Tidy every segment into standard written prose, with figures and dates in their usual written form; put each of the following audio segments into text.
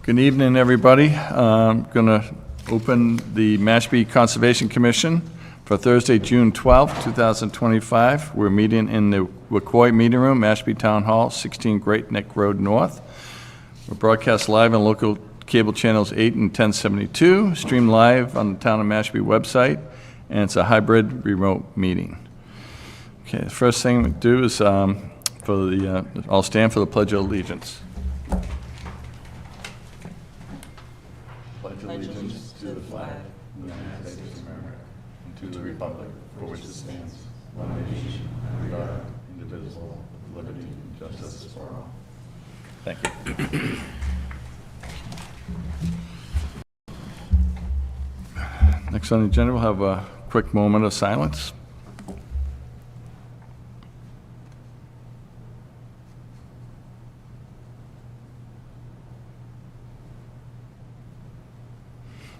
Good evening, everybody. I'm going to open the Mashpee Conservation Commission for Thursday, June 12th, 2025. We're meeting in the Wacoy Meeting Room, Mashpee Town Hall, 16 Great Neck Road North. We're broadcast live on local cable channels 8 and 1072, streamed live on the Town of Mashpee website, and it's a hybrid remote meeting. Okay, the first thing we do is I'll stand for the Pledge of Allegiance. Pledge allegiance to the flag of the United States of America and to the republic for which it stands, one nation, under God, indivisible, with liberty and justice for all. Thank you. Next on the agenda, we'll have a quick moment of silence.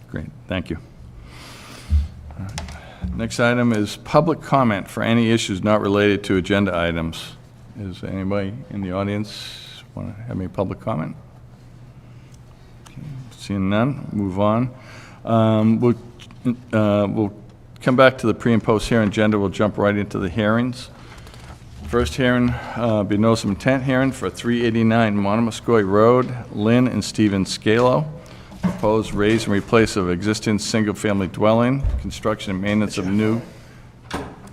Great, thank you. Next item is public comment for any issues not related to agenda items. Is anybody in the audience want to have any public comment? Okay, seeing none, move on. We'll come back to the pre and post hearing agenda. We'll jump right into the hearings. First hearing, be notice of intent hearing for 389 Mashpee Road, Lynn and Stephen Scalo. Proposed raise and replace of existing single-family dwelling, construction and maintenance of new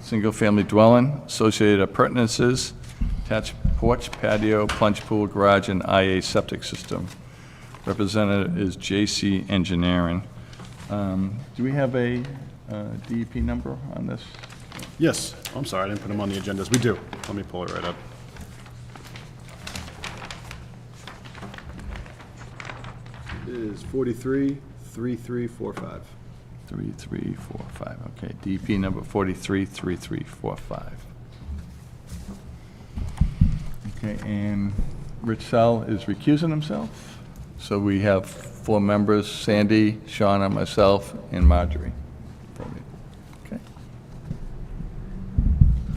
single-family dwelling, associated appurtenances, attached porch, patio, plunge pool, garage, and IA septic system. Representative is JC Engineering. Do we have a DEP number on this? Yes. I'm sorry, I didn't put them on the agendas. We do. Let me pull it right up. It is 433345. 3345, okay. DEP number 433345. Okay, and Rich Sell is recusing himself. So we have 4 members, Sandy, Shauna, myself, and Marjorie. Okay.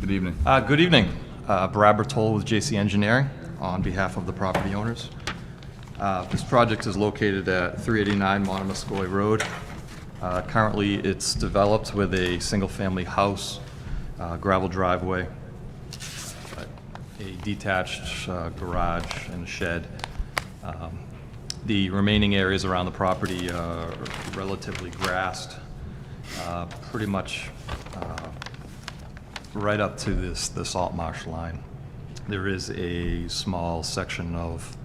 Good evening. Good evening. Brad Bertol with JC Engineering on behalf of the property owners. This project is located at 389 Mashpee Road. Currently, it's developed with a single-family house, gravel driveway, a detached garage, and a shed. The remaining areas around the property are relatively grassed, pretty much right up to the salt marsh line. There is a small section of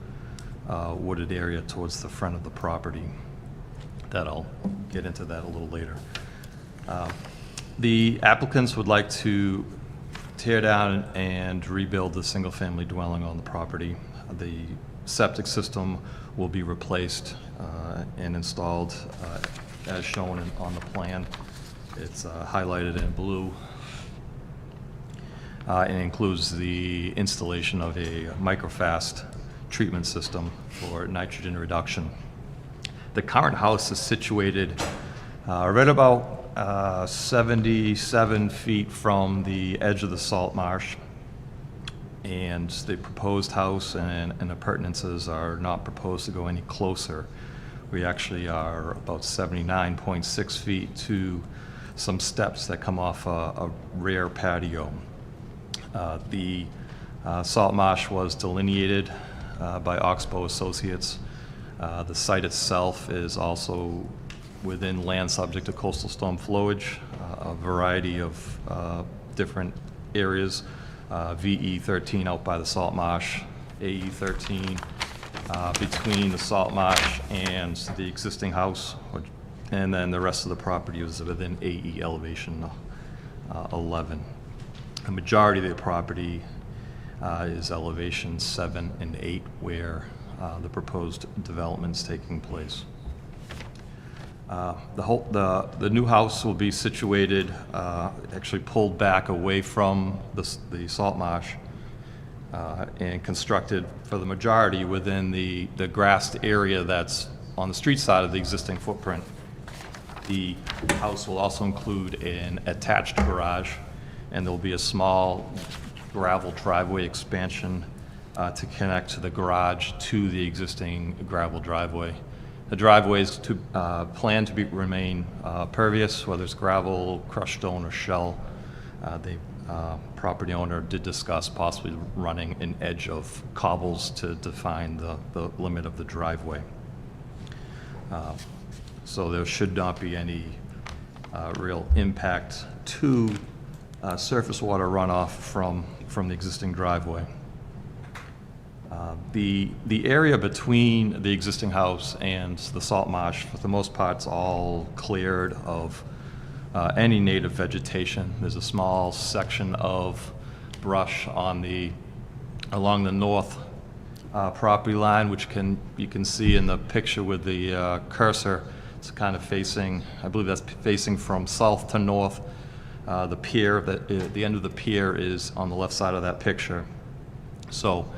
wooded area towards the front of the property. I'll get into that a little later. The applicants would like to tear down and rebuild the single-family dwelling on the property. The septic system will be replaced and installed as shown on the plan. It's highlighted in blue and includes the installation of a microfast treatment system for nitrogen reduction. The current house is situated right about 77 feet from the edge of the salt marsh, and the proposed house and appurtenances are not proposed to go any closer. We actually are about 79.6 feet to some steps that come off a rear patio. The salt marsh was delineated by Oxbow Associates. The site itself is also within land subject to coastal storm flowage, a variety of different areas. VE 13 out by the salt marsh, AE 13 between the salt marsh and the existing house, and then the rest of the property is within AE elevation 11. The majority of the property is elevation 7 and 8, where the proposed development is taking place. The new house will be situated, actually pulled back away from the salt marsh and constructed for the majority within the grassed area that's on the street side of the existing footprint. The house will also include an attached garage, and there will be a small gravel driveway expansion to connect the garage to the existing gravel driveway. The driveway is planned to remain pervious, whether it's gravel, crushed stone, or shell. The property owner did discuss possibly running an edge of cobbles to define the limit of the driveway. So there should not be any real impact to surface water runoff from the existing driveway. The area between the existing house and the salt marsh, for the most part, is all cleared of any native vegetation. There's a small section of brush along the north property line, which you can see in the picture with the cursor. It's kind of facing, I believe that's facing from south to north. The pier, the end of the pier is on the left side of that picture. So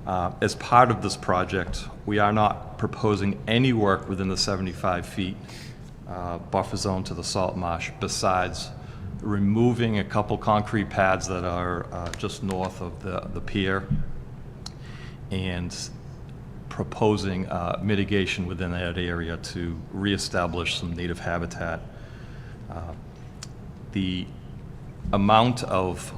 as part of this project, we are not proposing any work within the 75 feet buffer zone to the salt marsh, besides removing a couple concrete pads that are just north of the pier and proposing mitigation within that area to reestablish some native habitat. The amount of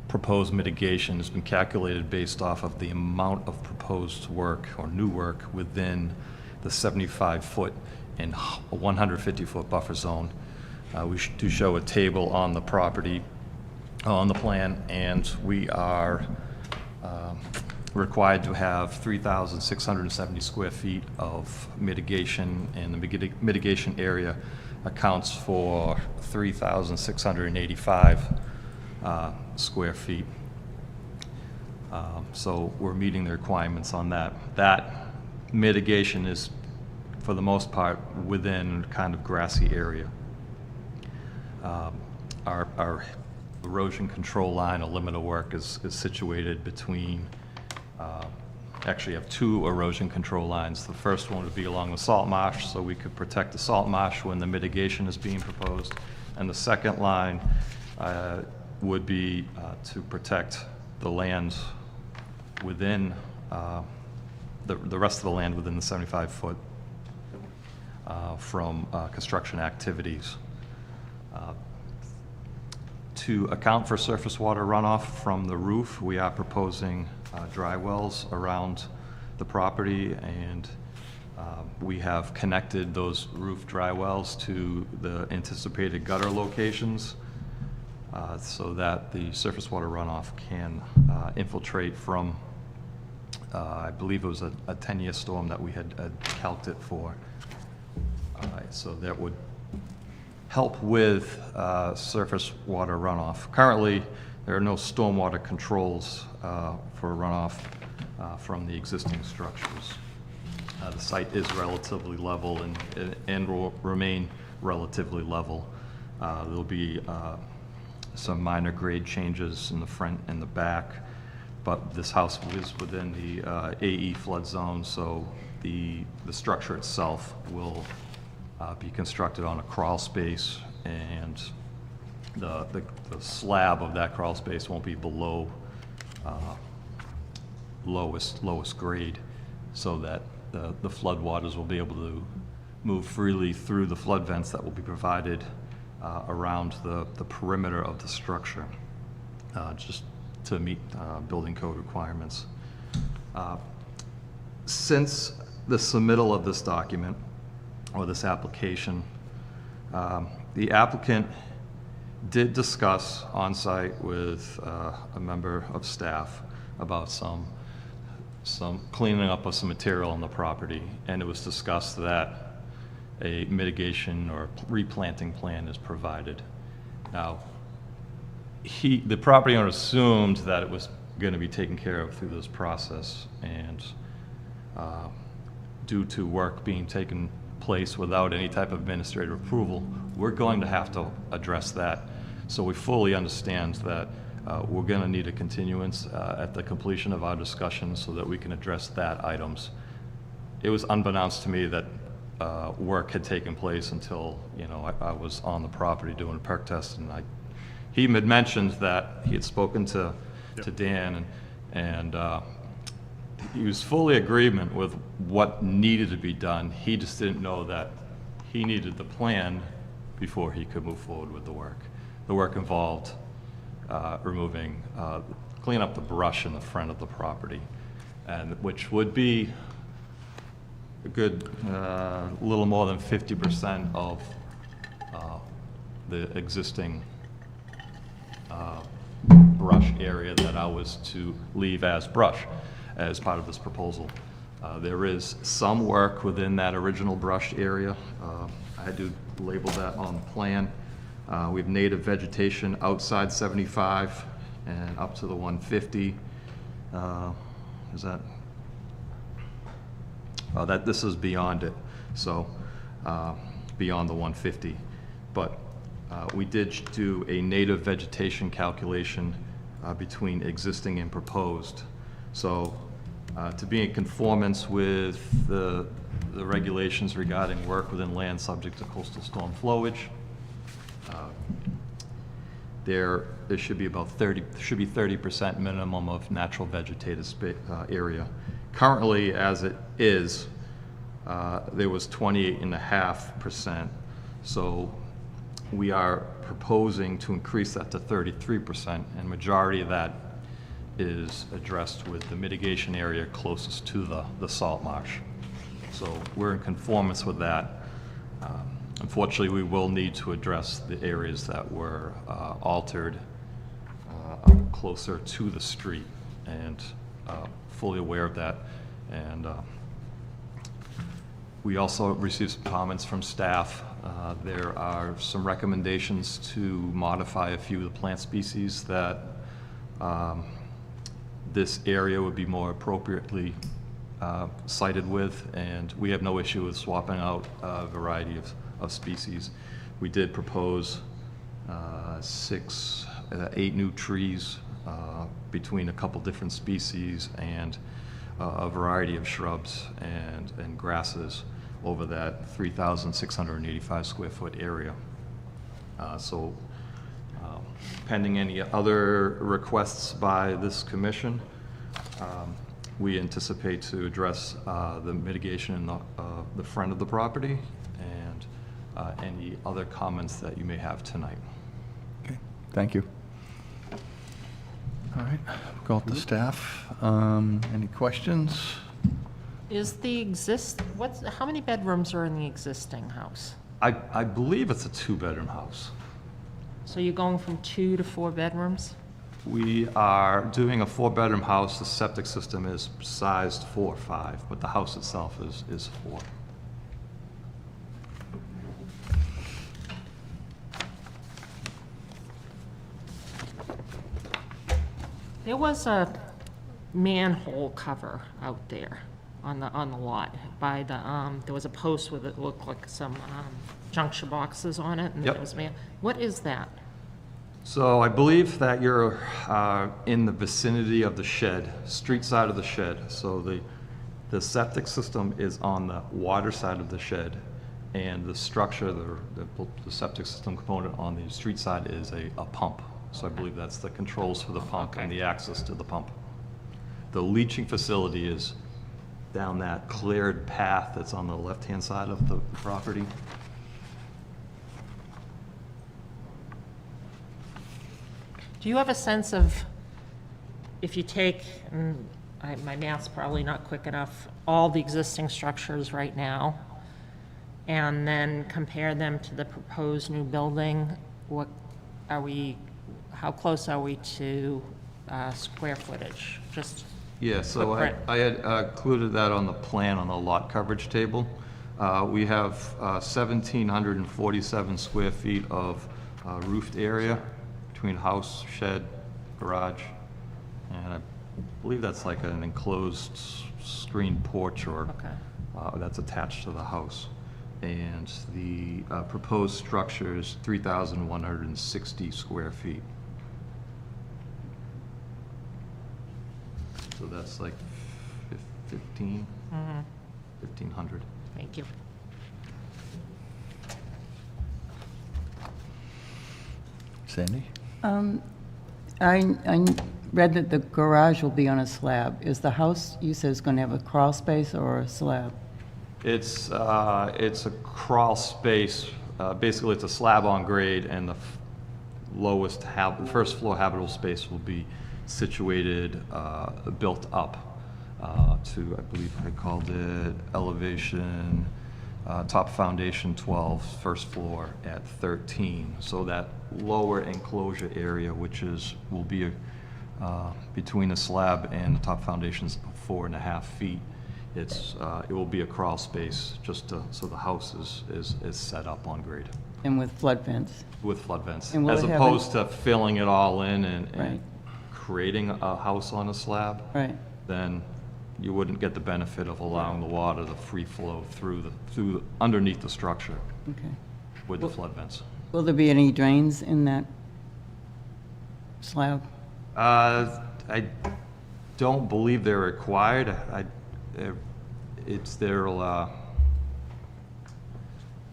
proposed mitigation has been calculated based off of the amount of proposed work or new work within the 75-foot and 150-foot buffer zone. We do show a table on the property, on the plan, and we are required to have 3,670 square feet of mitigation, and the mitigation area accounts for 3,685 square feet. So we're meeting the requirements on that. That mitigation is, for the most part, within kind of grassy area. Our erosion control line, a limit of work, is situated between, actually have two erosion control lines. The first one would be along the salt marsh, so we could protect the salt marsh when the mitigation is being proposed. And the second line would be to protect the land within, the rest of the land within the 75-foot from construction activities. To account for surface water runoff from the roof, we are proposing dry wells around the property, and we have connected those roof dry wells to the anticipated gutter locations so that the surface water runoff can infiltrate from, I believe it was a 10-year storm that we had calced it for. So that would help with surface water runoff. Currently, there are no stormwater controls for runoff from the existing structures. The site is relatively level and will remain relatively level. There'll be some minor grade changes in the front and the back, but this house is within the AE flood zone, so the structure itself will be constructed on a crawl space, and the slab of that crawl space won't be below lowest grade, so that the flood waters will be able to move freely through the flood vents that will be provided around the perimeter of the structure, just to meet building code requirements. Since the submittal of this document, or this application, the applicant did discuss on-site with a member of staff about some cleaning up of some material on the property, and it was discussed that a mitigation or replanting plan is provided. Now, the property owner assumed that it was going to be taken care of through this process, and due to work being taken place without any type of administrative approval, we're going to have to address that. So we fully understand that we're going to need a continuance at the completion of our discussion so that we can address that items. It was unbeknownst to me that work had taken place until, I was on the property doing a perk test, and he had mentioned that he had spoken to Dan, and he was fully agreement with what needed to be done. He just didn't know that he needed the plan before he could move forward with the work. The work involved removing, clean up the brush in the front of the property, and which would be a good little more than 50% of the existing brush area that I was to leave as brush as part of this proposal. There is some work within that original brush area. I had to label that on the plan. We have native vegetation outside 75 and up to the 150. Is that? This is beyond it, so beyond the 150. But we did do a native vegetation calculation between existing and proposed. So to be in conformance with the regulations regarding work within land subject to coastal storm flowage, there should be about 30% minimum of natural vegetative area. Currently, as it is, there was 28.5%. So we are proposing to increase that to 33%, and majority of that is addressed with the mitigation area closest to the salt marsh. So we're in conformance with that. Unfortunately, we will need to address the areas that were altered up closer to the street, and fully aware of that. And we also received some comments from staff. There are some recommendations to modify a few of the plant species that this area would be more appropriately sited with, and we have no issue with swapping out a variety of species. We did propose 8 new trees between a couple different species and a variety of shrubs and grasses over that 3,685 square foot area. So pending any other requests by this commission, we anticipate to address the mitigation in the front of the property and any other comments that you may have tonight. Okay, thank you. All right, go to staff. Any questions? How many bedrooms are in the existing house? I believe it's a 2-bedroom house. So you're going from 2 to 4 bedrooms? We are doing a 4-bedroom house. The septic system is sized 4 or 5, but the house itself is 4. There was a manhole cover out there on the lot by the, there was a post with it looked like some juncture boxes on it, and Yep. there was what is that? So I believe that you're in the vicinity of the shed, street side of the shed. So the septic system is on the water side of the shed, and the structure, the septic system component on the street side is a pump. So I believe that's the controls for the pump and the access to the pump. The leaching facility is down that cleared path that's on the left-hand side of the property. Do you have a sense of, if you take, and my math's probably not quick enough, all the existing structures right now, and then compare them to the proposed new building, how close are we to square footage? Just Yeah, so footprint. I had included that on the plan on the lot coverage table. We have 1,747 square feet of roofed area between house, shed, garage, and I believe that's like an enclosed screened porch or that's attached to the house. And the proposed structure is 3,160 square feet. So that's like 1,500. Thank you. Sandy? read that the garage will be on a slab. Is the house, you said, is going to have a crawl space or a slab? It's a crawl space. Basically, it's a slab on grade, and the first floor habitable space will be situated, built up to, I believe I called it elevation, top foundation 12, first floor at 13. So that lower enclosure area, which will be between the slab and the top foundation's 4.5 feet. It will be a crawl space just so the house is set up on grade And with flood vents? with flood vents, And will as it have opposed to filling it all in and Right. creating a house on a slab. Right. Then you wouldn't get the benefit of allowing the water to free flow through underneath the structure Okay. with the flood vents. Will there be any drains in that slab? I don't believe they're required.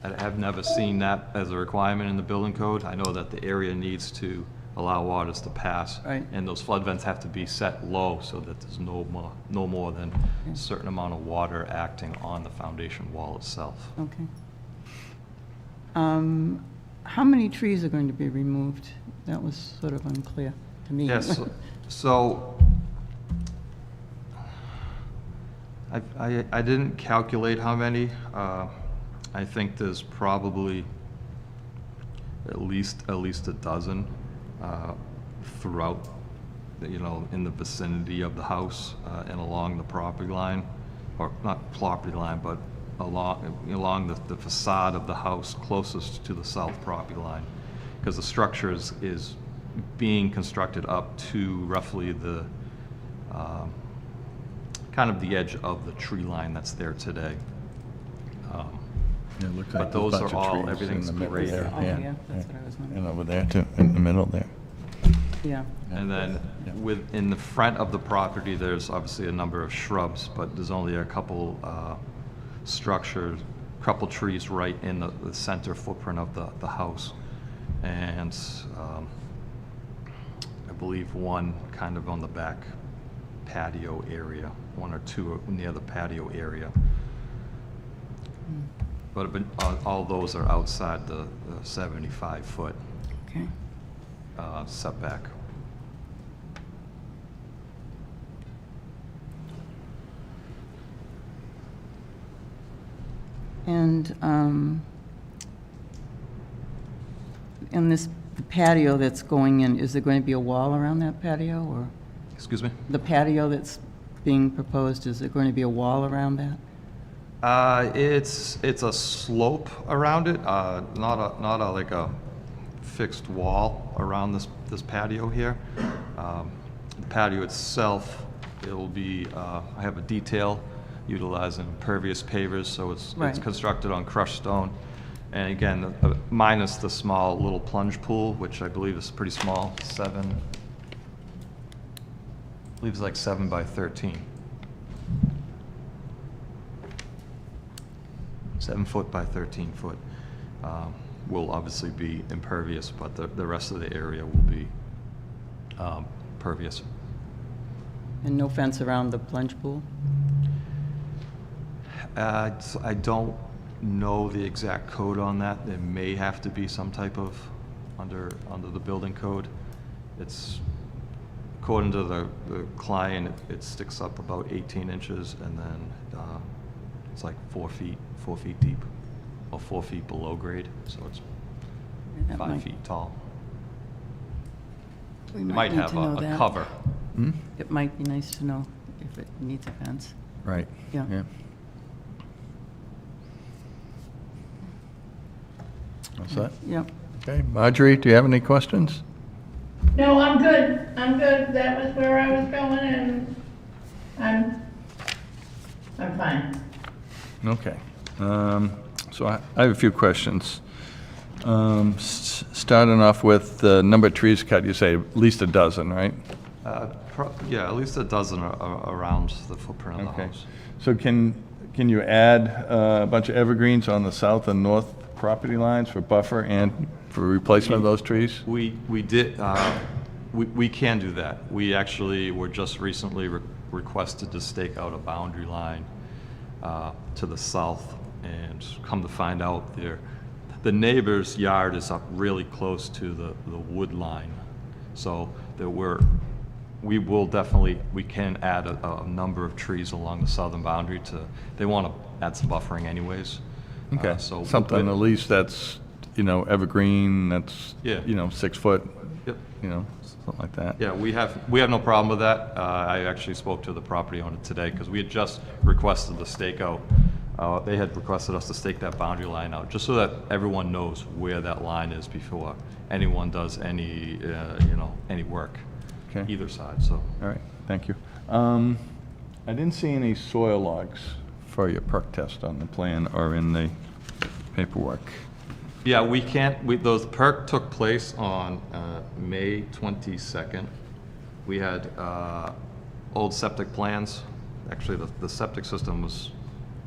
I've never seen that as a requirement in the building code. I know that the area needs to allow waters to pass. Right. And those flood vents have to be set low so that there's no more than a certain amount of water acting on the foundation wall itself. Okay. How many trees are going to be removed? That was sort of unclear to me. Yes, so I didn't calculate how many. I think there's probably at least a dozen throughout, in the vicinity of the house and along the property line, or not property line, but along the facade of the house closest to the south property line, because the structure is being constructed up to roughly the kind of the edge of the tree line that's there today. Yeah, it looks But like those a bunch are of all- trees everything's in the middle great. there. Oh, yeah, that's what I was wondering. And over there too, in the middle there. Yeah. And then in the front of the property, there's obviously a number of shrubs, but there's only a couple couple trees right in the center footprint of the house. And I believe one kind of on the back patio area, one or two near the patio area. But all those are outside the 75-foot Okay. setback. And in this patio that's going in, is there going to be a wall around that patio, or Excuse me? the patio that's being proposed, is there going to be a wall around that? It's a slope around it, not like a fixed wall around this patio here. The patio itself, it'll be, I have a detail utilizing impervious pavers, so it's Right. constructed on crushed stone. And again, minus the small little plunge pool, which I believe is pretty small, I believe it's like 7 by 13. 7 foot by 13 foot. Will obviously be impervious, but the rest of the area will be pervious. And no fence around the plunge pool? I don't know the exact code on that. There may have to be some type of, under the building code. It's, according to the client, it sticks up about 18 inches, and then it's like 4 feet deep, or 4 feet below grade, so it's That 5 might- feet tall. We It might need have to know a that. cover. It might be nice to know if it needs a fence. Right. Yeah. All set? Yep. Okay, Marjorie, do you have any questions? No, I'm good. I'm good. That was where I was going, and I'm fine. Okay. So I have a few questions. Starting off with the number of trees cut, you say at least a dozen, right? Yeah, at least a dozen around the footprint of the Okay. house. So can you add a bunch of evergreens on the south and north property lines for buffer and for replacement of those trees? We did, We can do that. We actually were just recently requested to stake out a boundary line to the south, and come to find out the neighbor's yard is up really close to the wood line. So there we will definitely, we can add a number of trees along the southern boundary they want to add some buffering anyways. Okay, So something at least that's, evergreen, that's, Yeah. 6 foot, Yep. something like that. Yeah, we have no problem with that. I actually spoke to the property owner today because we had just requested the stakeout. They had requested us to stake that boundary line out, just so that everyone knows where that line is before anyone does any work, Okay. either side, so. All right, thank you. I didn't see any soil logs for your perk test on the plan or in the paperwork. Yeah, those perk took place on May 22nd. We had old septic plans. Actually, the septic system was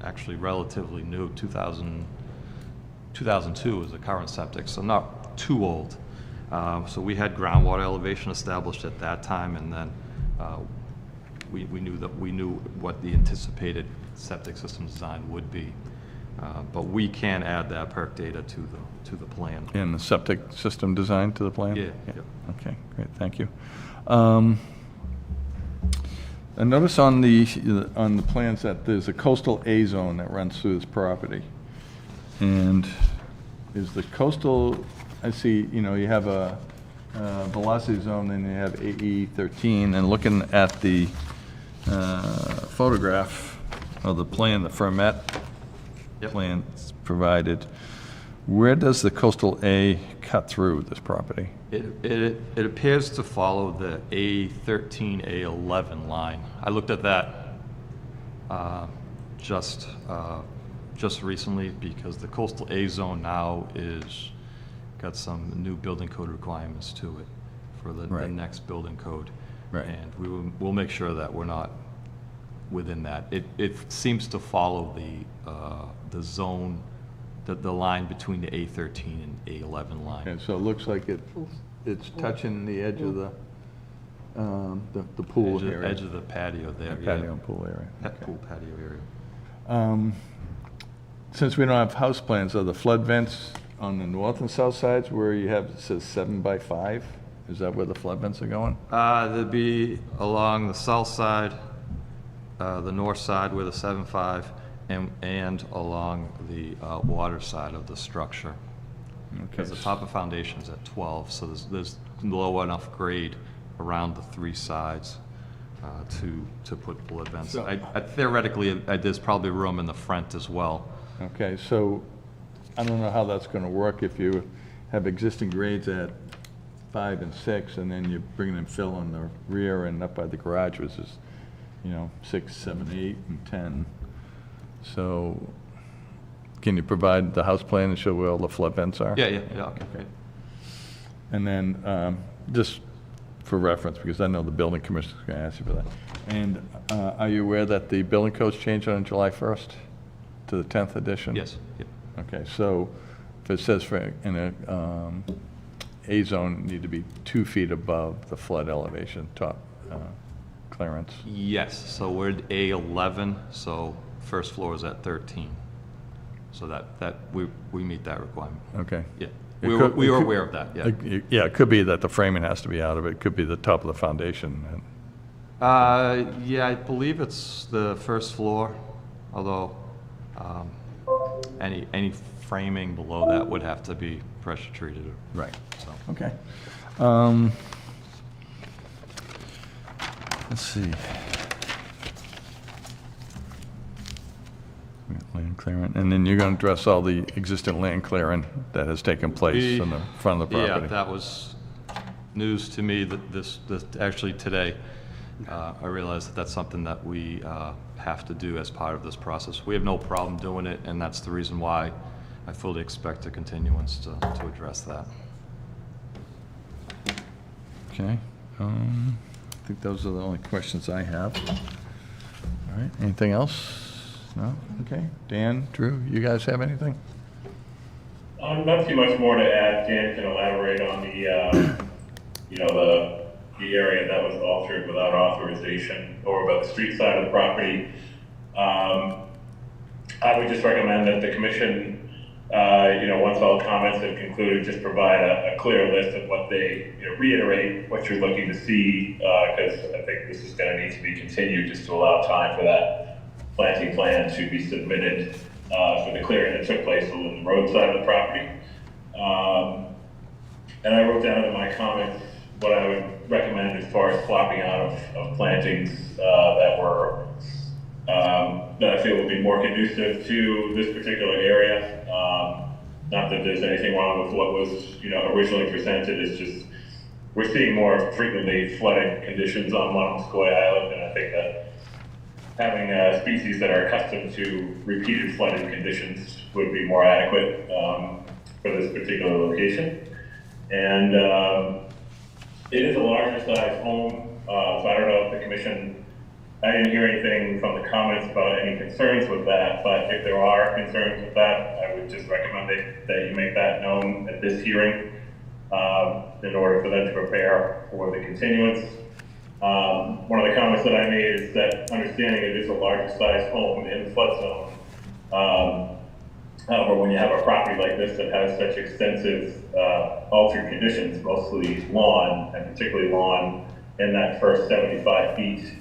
actually relatively new. 2002 was the current septic, so not too old. So we had groundwater elevation established at that time, and then we knew what the anticipated septic system design would be. But we can add that perk data to the plan. And the septic system design to the plan? Yeah, yep. Okay, great, thank you. I notice on the plans that there's a coastal A zone that runs through this property. And is the coastal, I see, you have a velocity zone, and you have AE 13, and looking at the photograph of the plan, the Fermet Yep. plan provided, where does the coastal A cut through this property? It appears to follow the A13, A11 line. I looked at that just recently because the coastal A zone now got some new building code requirements to it for the Right. next building code. Right. And we'll make sure that we're not within that. It seems to follow the zone, the line between the A13 and A11 line. Okay, so it looks like it's touching the edge of the pool area. Edge of the patio there, The yeah. patio and pool area. Okay. Pool patio area. Since we don't have house plans, are the flood vents on the north and south sides where you have, it says 7 by 5? Is that where the flood vents are going? There'd be along the south side, the north side where the 7.5, and along the water side of the structure. Okay. Because the top of foundation's at 12, so there's low enough grade around the 3 sides to put flood vents. So- Theoretically, there's probably room in the front as well. Okay, so I don't know how that's going to work if you have existing grades at 5 and 6, and then you're bringing in fill on the rear and up by the garage, which is, 6, 7, 8, and 10. So can you provide the house plan and show where all the flood vents are? Yeah, okay. And then, just for reference, because I know the building commissioner's going to ask you for that. And are you aware that the building codes changed on July 1st to the 10th edition? Yes, yep. Okay, so if it says in a A zone, need to be 2 feet above the flood elevation, top clearance. Yes, so we're at A11, so first floor is at 13. So that we meet that requirement. Okay. Yeah, It we could- were it could- aware of that, yeah. Yeah, it could be that the framing has to be out of it, it could be the top of the foundation. Yeah, I believe it's the first floor, although any framing below that would have to be pressure treated. Right. So. Okay. Let's see. Land clearing, and then you're going to address all the existing land clearing that has taken place in the front of the Yeah, property. that was news to me that this actually today, I realized that that's something that we have to do as part of this process. We have no problem doing it, and that's the reason why I fully expect a continuance to address that. Okay. I think those are the only questions I have. All right, anything else? No? Okay. Dan, Drew, you guys have anything? Not too much more to add. Dan can elaborate on the the area that was altered without authorization over by the street side of the property. I would just recommend that the commission, once all comments have concluded, just provide a clear list of what they, reiterate what you're looking to see, because I think this is going to need to be continued just to allow time for that planting plan to be submitted for the clearing that took place along the road side of the property. And I wrote down in my comments what I would recommend as far as swapping out of plantings that I feel would be more conducive to this particular area. Not that there's anything wrong with what was, originally presented. It's just we're seeing more frequently flooding conditions on Mashpee Island, and I think that having species that are accustomed to repeated flooding conditions would be more adequate for this particular location. And it is a larger size home, so I don't know if the commission, I didn't hear anything from the comments about any concerns with that, but if there are concerns with that, I would just recommend that you make that known at this hearing in order for them to prepare for the continuance. One of the comments that I made is that understanding it is a larger size home in the flood zone. However, when you have a property like this that has such extensive altered conditions, mostly lawn, and particularly lawn in that first 75 feet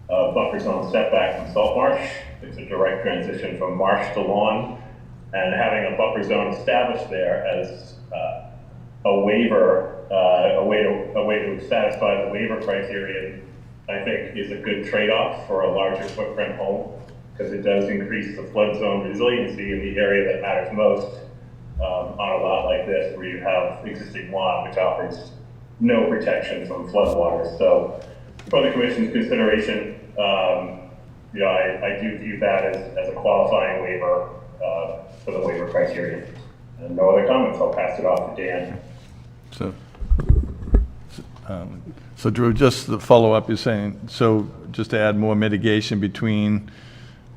of buffer zone setback from salt marsh, it's a direct transition from marsh to lawn, and having a buffer zone established there as a waiver, a way to satisfy the waiver criteria, I think is a good trade-off for a larger footprint home, because it does increase the flood zone resiliency in the area that matters most on a lot like this, where you have existing lawn, which offers no protection from floodwaters. So for the commission's consideration, I do view that as a qualifying waiver for the waiver criteria. And no other comments, I'll pass it off to Dan. So Drew, just to follow up, you're saying, so just to add more mitigation between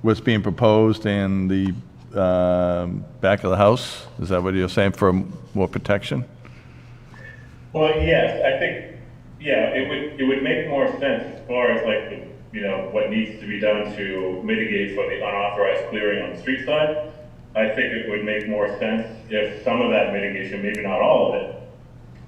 what's being proposed and the back of the house? Is that what you're saying, for more protection? Well, yes, I think, it would make more sense as far as like what needs to be done to mitigate for the unauthorized clearing on the street side. I think it would make more sense if some of that mitigation, maybe not all of it,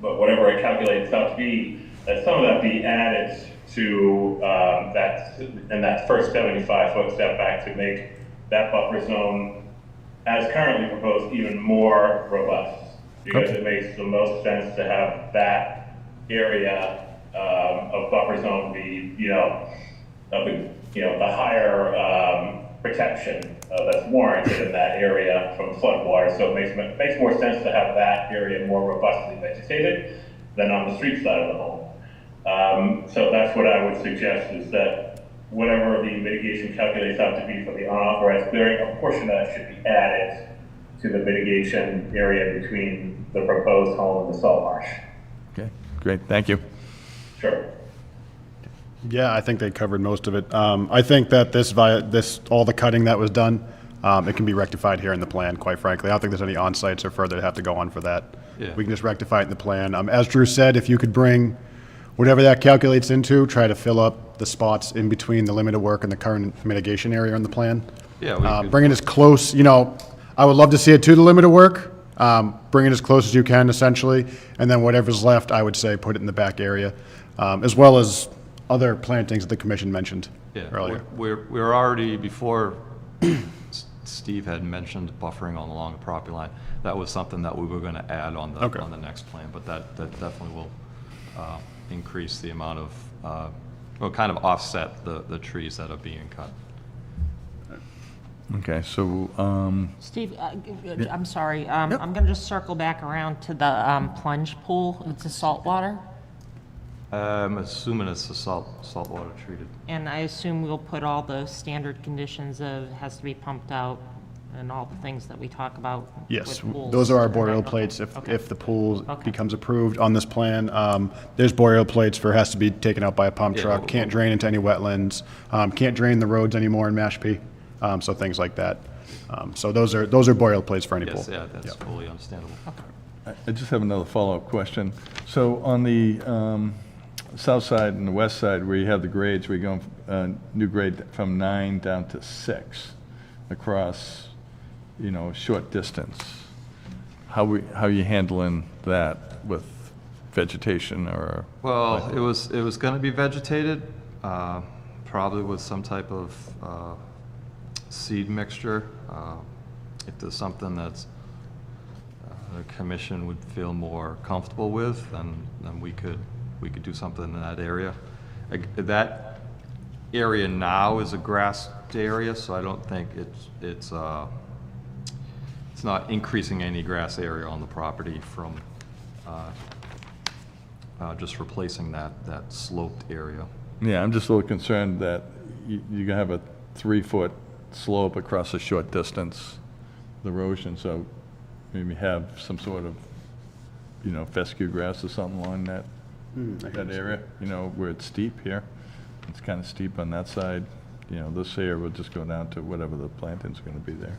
but whatever it calculates out to be, that some of that be added to that first 75-foot setback to make that buffer zone, as currently proposed, even more robust. Because it makes the most sense to have that area of buffer zone be, the higher protection that's warranted in that area from floodwater. So it makes more sense to have that area more robustly vegetated than on the street side of the home. So that's what I would suggest, is that whatever the mitigation calculates out to be for the unauthorized clearing, a portion of that should be added to the mitigation area between the proposed home and the salt marsh. Okay, great, thank you. Sure. Yeah, I think they covered most of it. I think that all the cutting that was done, it can be rectified here in the plan, quite frankly. I don't think there's any on-sites or further to have to go on for that. Yeah. We can just rectify it in the plan. As Drew said, if you could bring whatever that calculates into, try to fill up the spots in between the limit of work and the current mitigation area in the plan. Yeah, we could- Bring it as close, I would love to see it to the limit of work. Bring it as close as you can, essentially, and then whatever's left, I would say, put it in the back area, as well as other plantings that the commission mentioned earlier. We're already, before Steve had mentioned buffering along the property line, that was something that we were going to add on the next plan, but that definitely will increase the amount of, kind of offset the trees that are being cut. Okay, so, Steve, I'm sorry, I'm going to just circle back around to the plunge pool. It's a saltwater, I'm assuming it's the saltwater treated. and I assume we'll put all the standard conditions of it has to be pumped out and all the things that we talk about Yes, with pools. those are our Okay, boreal okay, plates okay. if the pool Okay. becomes approved on this plan. There's boreal plates for, has to be taken out by a pump Yeah, truck, well- can't drain into any wetlands, can't drain the roads anymore in Mashpee, so things like that. So those are boreal plates for any pool. Yes, yeah, that's fully understandable. I just have another follow-up question. So on the south side and the west side, where you have the grades, where you're going, new grade from 9 down to 6 across, you know, a short distance. How are you handling that with vegetation or? Well, it was going to be vegetated, probably with some type of seed mixture. If there's something that's the commission would feel more comfortable with, then we could do something in that area. That area now is a grassed area, so I don't think it's not increasing any grass area on the property from just replacing that sloped area. Yeah, I'm just a little concerned that you're gonna have a 3-foot slope across a short distance, the erosion, so maybe have some sort of, you know, fescue grass or something along that area, you know, where it's steep here. It's kind of steep on that side. You know, this area will just go down to whatever the planting's gonna be there.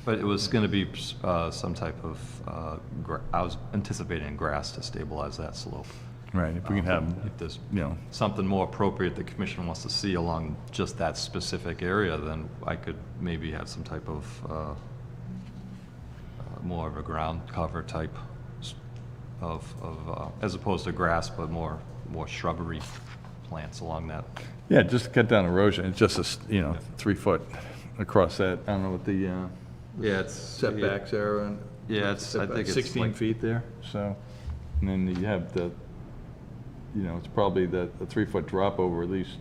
But it was going to be some type of, I was anticipating grass to stabilize that slope. Right, if we can have, If there's you know, something more appropriate the commission wants to see along just that specific area, then I could maybe have some type of, more of a ground cover type of as opposed to grass, but more shrubbery plants along that. yeah, just to cut down erosion. It's just you know, 3 foot across that. I don't know what the Yeah, it's. setbacks are on. Yeah, I think it's 16 like- feet there, so, and then you have the, you know, it's probably the 3-foot drop over at least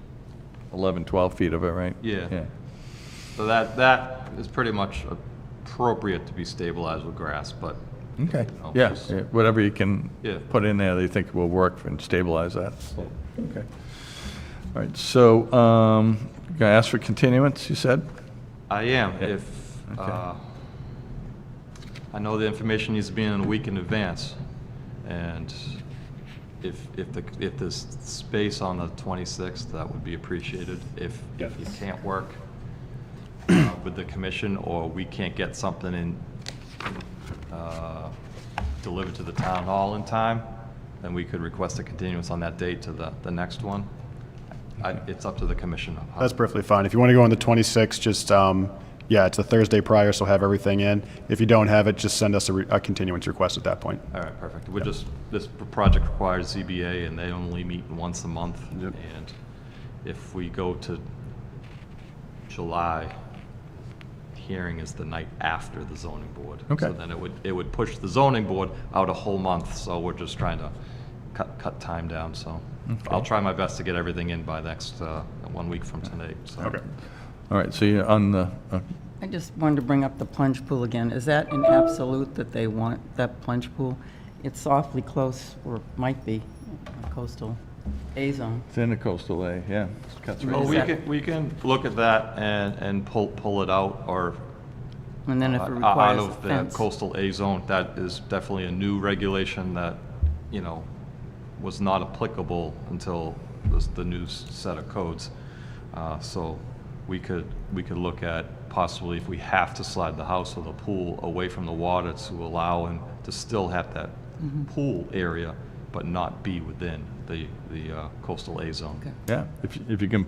11, 12 feet of it, right? Yeah. Yeah. So that is pretty much appropriate to be stabilized with grass, but. Okay, you know, yeah, just- yeah, whatever you can Yeah. put in there, they think will work and stabilize that. Okay. All right, so, you gonna ask for continuance, you said? I am, Yeah. if, Okay. I know the information needs to be in a week in advance, and if there's space on the 26th, that would be appreciated. If you can't work with the commission, or we can't get something in, delivered to the town hall in time, then we could request a continuance on that date to the next one. It's up to the commission. That's perfectly fine. If you want to go on the 26th, just, yeah, it's the Thursday prior, so have everything in. If you don't have it, just send us a continuance request at that point. All right, perfect. This project requires ZBA, and they only meet once a month. Yep. And if we go to July, hearing is the night after the zoning board. Okay. So then it would push the zoning board out a whole month, so we're just trying to cut time down, so. I'll try my best to get everything in by next, 1 week from tonight, so. Okay. All right, so you're on the, I just wanted to bring up the plunge pool again. Is that an absolute that they want, that plunge pool? It's awfully close, or might be, coastal A zone. it's in the coastal A, yeah. It cuts right Well, in. we can look at that and pull it out, or And then if it out requires a of the fence. coastal A zone. That is definitely a new regulation that, you know, was not applicable until the new set of codes. So we could look at possibly, if we have to slide the house or the pool away from the water, to allow him to still have that pool area, but not be within the coastal A zone. Okay. Yeah, if you can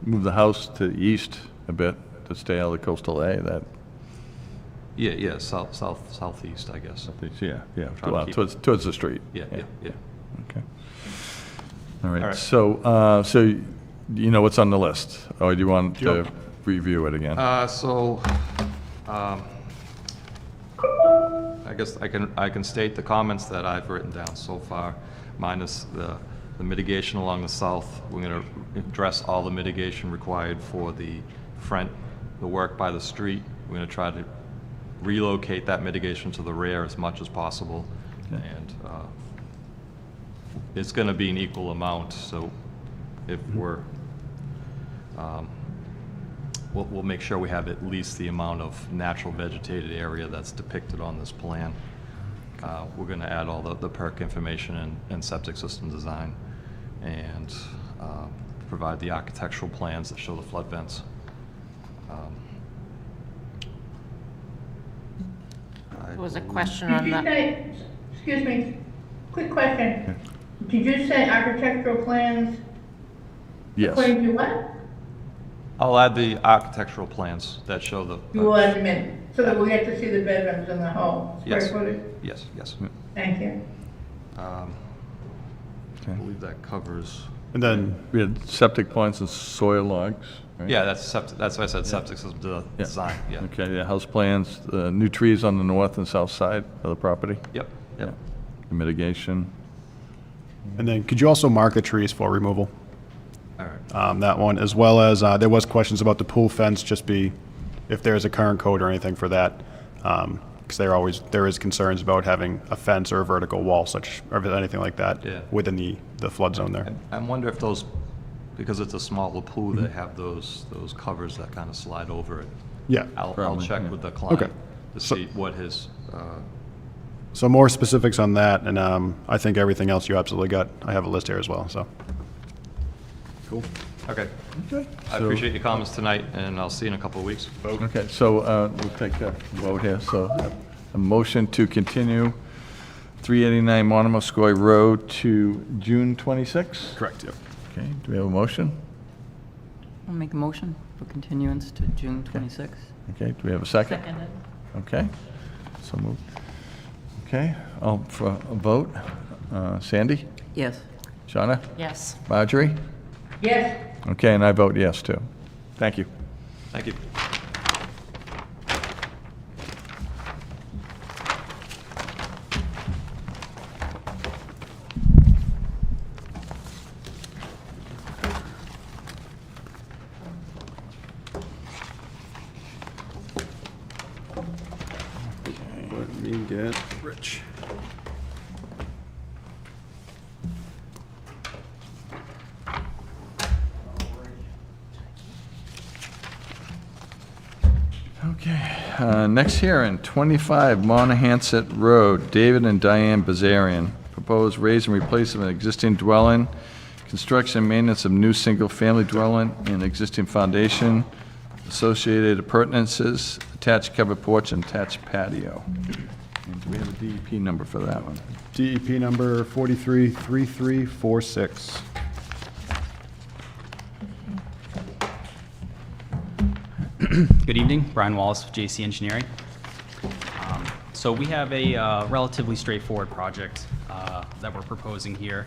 move the house to the east a bit to stay out of the coastal A, that, Yeah, southeast, I guess. yeah, Try to well, keep- towards the street. Yeah. Okay. All All right, right. so you know what's on the list, or do you want to review it again? I guess I can state the comments that I've written down so far, minus the mitigation along the south. We're going to address all the mitigation required for the work by the street. We're going to try to relocate that mitigation to the rear as much as possible. And it's going to be an equal amount, so if we'll make sure we have at least the amount of natural vegetated area that's depicted on this plan. We're going to add all the perk information and septic system design, and provide the architectural plans that show the flood vents. There was a question Did on you that. say, excuse me, quick question. Did you say architectural plans Yes. according to what? I'll add the architectural plans that show the. You will add them in, so that we'll get to see the bedrooms and the whole square Yes. footage? Yes, yes. Thank you. I believe that covers, And then, We had septic points and soil logs, right? yeah, that's septic, that's why I said septic system design, yeah. Okay, yeah, house plans, new trees on the north and south side of the property, Yep, yep. mitigation. and then could you also mark the trees for removal? All right. That one, as well as, there was questions about the pool fence, just be, if there's a current code or anything for that. Because there is concerns about having a fence or a vertical wall such, or anything like that Yeah. within the flood zone there. I wonder if those, because it's a smaller pool, they have those covers that kind of slide over it. Yeah. I'll Probably, check yeah. with the client Okay. to see what his, So more specifics on that, and I think everything else you absolutely got. I have a list here as well, so. Cool. okay. Okay. I appreciate your comments tonight, and I'll see you in a couple of weeks. Okay, so we'll take a vote here. So a motion to continue 389 Monomoskoye Road to June 26? Correct, yep. Okay, do we have a motion? I'll make a motion for continuance to June 26th. Okay, do we have a second? Seconded. Okay, so moved. Okay, all for a vote. Sandy? Yes. Shauna? Yes. Marjorie? Yes, Okay, and I vote yes, too. Thank you. Thank you. Let me get Rich. Okay, next hearing, 25 Monahanset Road, David and Diane Bazarian. Proposed raise and replace of an existing dwelling, construction and maintenance of new single-family dwelling and existing foundation, associated appurtenances, attached covered porch and attached patio. And do we have a DEP number for that one? DEP number 433346. Good evening, Brian Wallace with JC Engineering. So we have a relatively straightforward project that we're proposing here.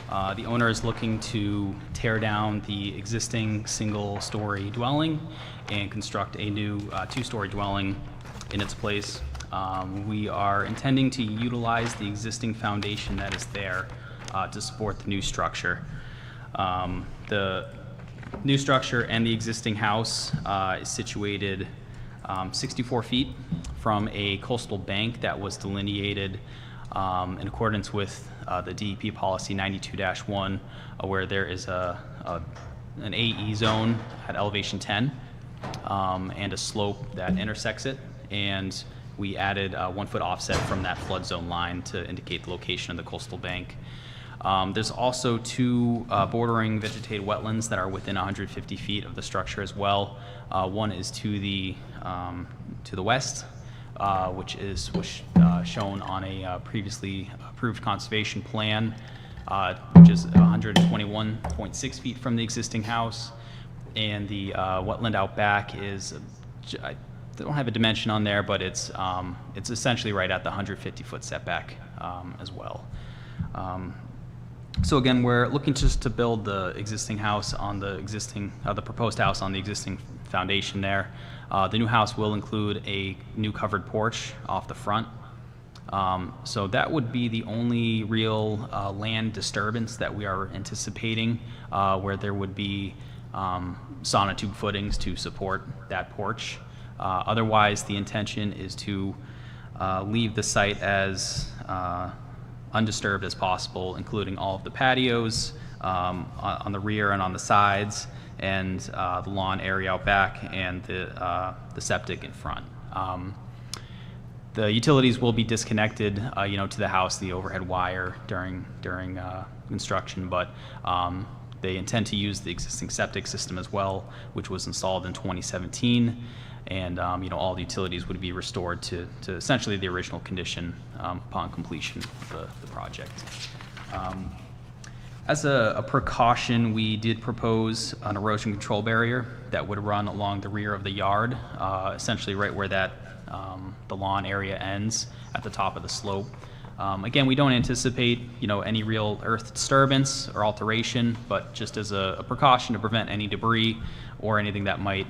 The owner is looking to tear down the existing single-story dwelling and construct a new two-story dwelling in its place. We are intending to utilize the existing foundation that is there to support the new structure. The new structure and the existing house is situated 64 feet from a coastal bank that was delineated in accordance with the DEP policy 92-1, where there is an AE zone at elevation 10 and a slope that intersects it. And we added a 1-foot offset from that flood zone line to indicate the location of the coastal bank. There's also two bordering vegetated wetlands that are within 150 feet of the structure as well. One is to the west, which is shown on a previously approved conservation plan, which is 121.6 feet from the existing house. And the wetland out back is, I don't have a dimension on there, but it's essentially right at the 150-foot setback as well. So again, we're looking just to build the existing house on the existing, the proposed house on the existing foundation there. The new house will include a new covered porch off the front. So that would be the only real land disturbance that we are anticipating, where there would be sonotube footings to support that porch. Otherwise, the intention is to leave the site as undisturbed as possible, including all of the patios on the rear and on the sides, and the lawn area out back, and the septic in front. The utilities will be disconnected, to the house, the overhead wire during construction, but they intend to use the existing septic system as well, which was installed in 2017. And all the utilities would be restored to essentially the original condition upon completion of the project. As a precaution, we did propose an erosion control barrier that would run along the rear of the yard, essentially right where that the lawn area ends at the top of the slope. Again, we don't anticipate, any real earth disturbance or alteration, but just as a precaution to prevent any debris or anything that might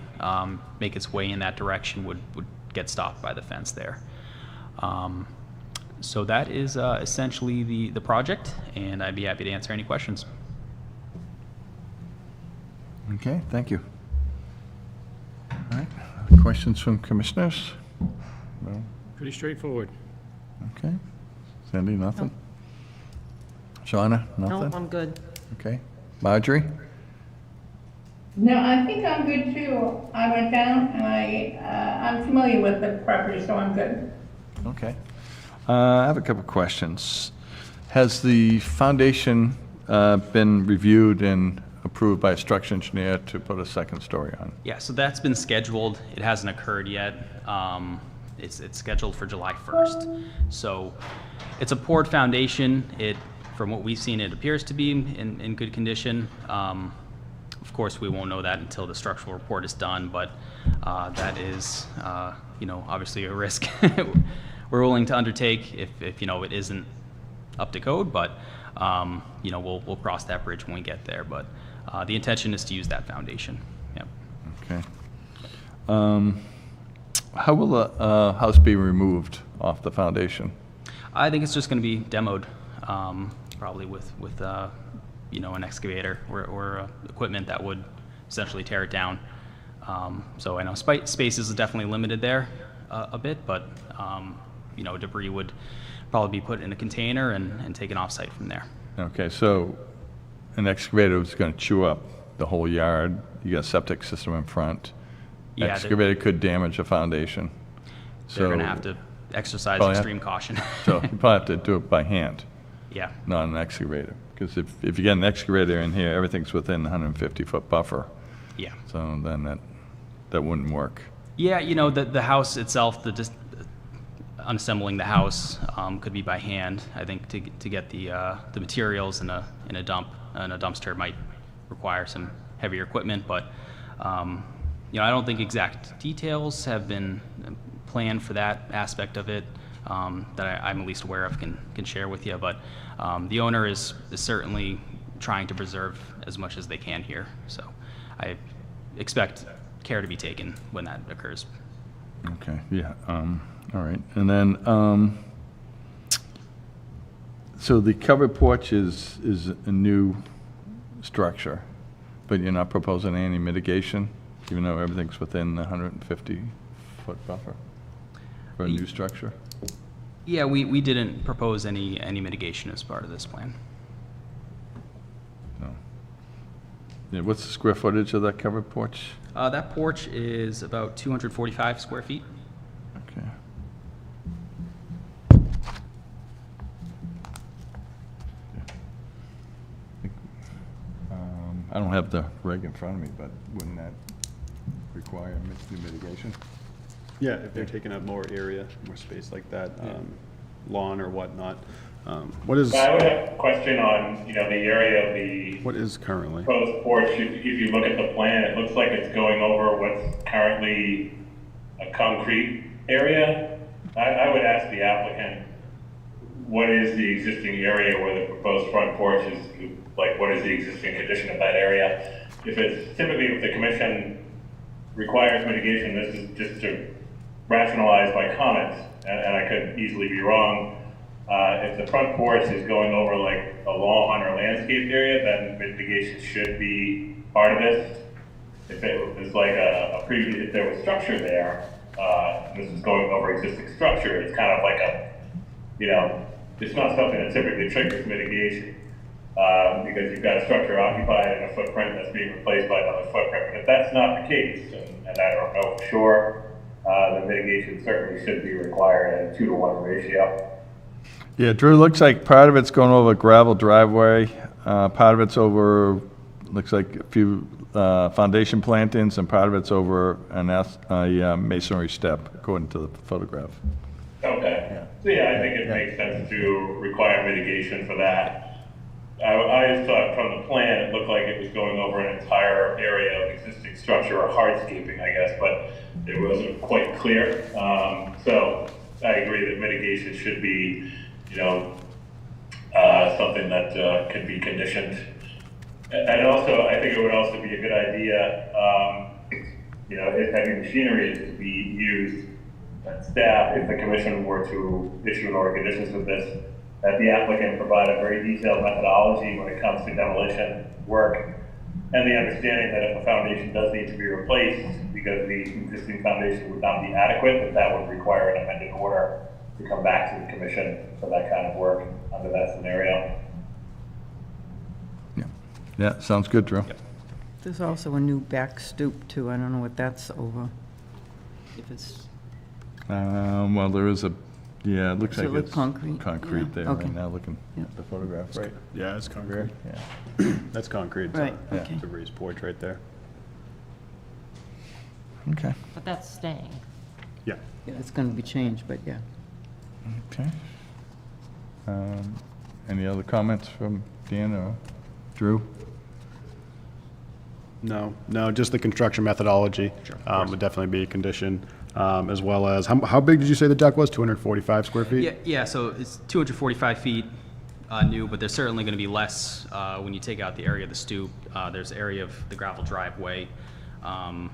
make its way in that direction would get stopped by the fence there. So that is essentially the project, and I'd be happy to answer any questions. Okay, thank you. All right, questions from commissioners? No? Pretty straightforward. Okay. Cindy, nothing? Shauna, No, nothing? I'm good. Okay. Marjorie? No, I think I'm good too. I went down and I'm familiar with the property, so I'm good. Okay. I have a couple questions. Has the foundation been reviewed and approved by a structural engineer to put a second story on? Yeah, so that's been scheduled. It hasn't occurred yet. It's scheduled for July 1st. So it's a poured foundation. From what we've seen, it appears to be in good condition. Of course, we won't know that until the structural report is done, but that is, obviously a risk we're willing to undertake if it isn't up to code, but, we'll cross that bridge when we get there. But the intention is to use that foundation. Yep. Okay. How will the house be removed off the foundation? I think it's just going to be demoed, probably with an excavator or equipment that would essentially tear it down. So I know space is definitely limited there a bit, but debris would probably be put in a container and taken off-site from there. Okay, so an excavator is going to chew up the whole yard. You got a septic system in front. Yeah, Excavator could damage a foundation. They're going to have to exercise Probably extreme caution. So you probably have to do it by hand, Yeah. not an excavator. Because if you get an excavator in here, everything's within 150-foot buffer. Yeah. So then that wouldn't work. Yeah, the house itself, just unassembling the house could be by hand. I think to get the materials in a dumpster might require some heavier equipment, but I don't think exact details have been planned for that aspect of it that I'm at least aware of can share with you. But the owner is certainly trying to preserve as much as they can here. So I expect care to be taken when that occurs. Okay, yeah, all right. And then, so the covered porch is a new structure, but you're not proposing any mitigation, even though everything's within the 150-foot buffer for a new structure? Yeah, we didn't propose any mitigation as part of this plan. No. Yeah, what's the square footage of that covered porch? That porch is about 245 square feet. Okay. I don't have the reg in front of me, but wouldn't that require new mitigation? Yeah, if they're taking up more area, more space like that, lawn or whatnot. What is, I would have a question on, the area of the what is currently? proposed porch. If you look at the plan, it looks like it's going over what's currently a concrete area. I would ask the applicant, what is the existing area where the proposed front porch is, like, what is the existing condition of that area? If the commission requires mitigation, this is just to rationalize my comments, and I could easily be wrong. If the front porch is going over like a lawn or landscape area, then mitigation should be part of this. If it was like if there was structure there, this is going over existing structure, it's kind of like it's not something that typically triggers mitigation, because you've got a structure occupied and a footprint that's being replaced by another footprint. But if that's not the case, and I don't know for sure, the mitigation certainly should be required at a 2-to-1 ratio. Yeah, Drew, looks like part of it's going over a gravel driveway, part of it's over, looks like a few foundation plantings, and part of it's over a masonry step, according to the photograph. Okay. So yeah, I think it makes sense to require mitigation for that. I thought from the plan, it looked like it was going over an entire area of existing structure or hardscaping, I guess, but it wasn't quite clear. So I agree that mitigation should be, something that can be conditioned. And also, I think it would also be a good idea, if heavy machinery is to be used, that staff, if the commission were to issue an order of conditions with this, that the applicant provide a very detailed methodology when it comes to demolition work, and the understanding that if a foundation does need to be replaced because the existing foundation would not be adequate, that would require an amended order to come back to the commission for that kind of work under that scenario. Yeah, sounds good, Drew. There's also a new back stoop too. I don't know what that's over. If it's, Well, there is it looks Does it like look it's concrete? concrete Yeah, there okay. right now, looking Yeah. at the photographs. Right, yeah, it's concrete. Yeah. That's concrete. It's a- Right, okay. It's a raised porch right there. Okay, But that's staying. Yeah. yeah, it's going to be changed, but yeah. okay. Any other comments from Dan or Drew? No, just the construction methodology would definitely be a condition, as well as, how big did you say the deck was? 245 square feet? Yeah, so it's 245 feet new, but there's certainly going to be less when you take out the area of the stoop. There's area of the gravel driveway, and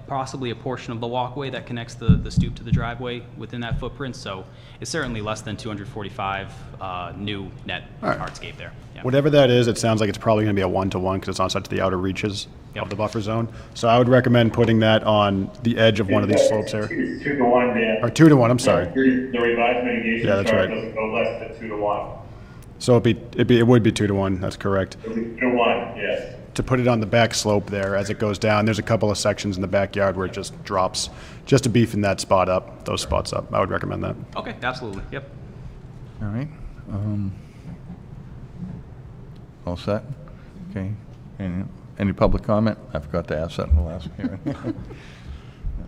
possibly a portion of the walkway that connects the stoop to the driveway within that footprint. So it's certainly less than 245 new net right. hardscape there. Yeah. Whatever that is, it sounds like it's probably going to be a 1-to-1 because it's on such the outer reaches Yep. of the buffer zone. So I would recommend putting that on the edge of one of these slopes here. It's 2-to-1, Dan. Or 2-to-1, I'm sorry. The revised mitigation Yeah, that's chart right. doesn't go less than 2-to-1. So it would be 2-to-1, that's correct. It'll be 2-to-1, yes. To put it on the back slope there as it goes down, there's a couple of sections in the backyard where it just drops, just to beefing that spot up, those spots up. I would recommend that. Okay, absolutely. Yep. All right. All set? Okay. Any public comment? I forgot to ask that in the last hearing.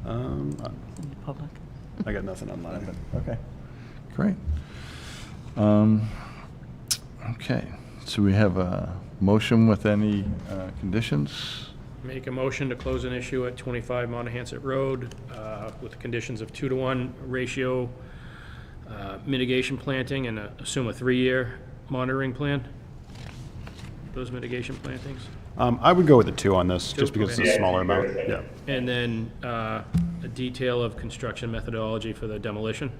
In the public. I got nothing online. Okay, great. Okay, so we have a motion with any conditions? Make a motion to close an issue at 25 Montahasset Road with the conditions of 2-to-1 ratio, mitigation planting, and assume a 3-year monitoring plan. Those mitigation plantings. I would go with a 2 on this, just Two? because it's Okay. a smaller amount. Yeah. And then a detail of construction methodology for the demolition.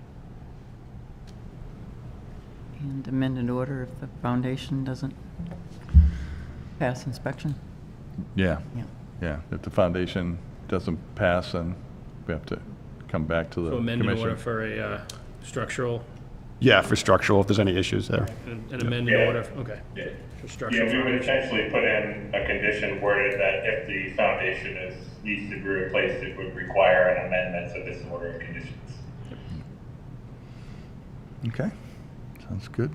And amend an order if the foundation doesn't pass inspection. Yeah, Yeah. yeah. If the foundation doesn't pass, then we have to come back to the So amend an order commission. for a structural, Yeah, for structural, if there's any issues there. an amended Yeah. order, okay. Yeah. For Yeah, structural we would foundation. essentially put in a condition worded that if the foundation needs to be replaced, it would require an amendment to this order of conditions. Okay, sounds good.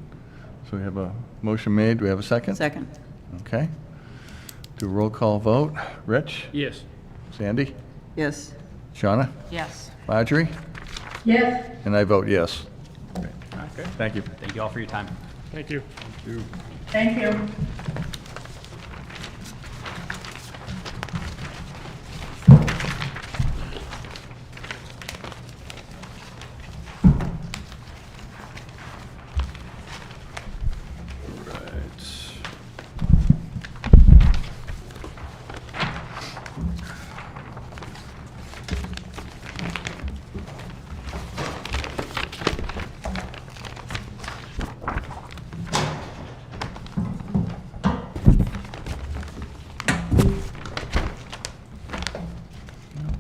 So we have a motion made. Do we have a second? Second. Okay. Do a roll call vote. Rich? Yes. Sandy? Yes. Shauna? Yes. Marjorie? Yes, And I vote yes. Okay. Thank you. Thank you all for your time. Thank you. thank you.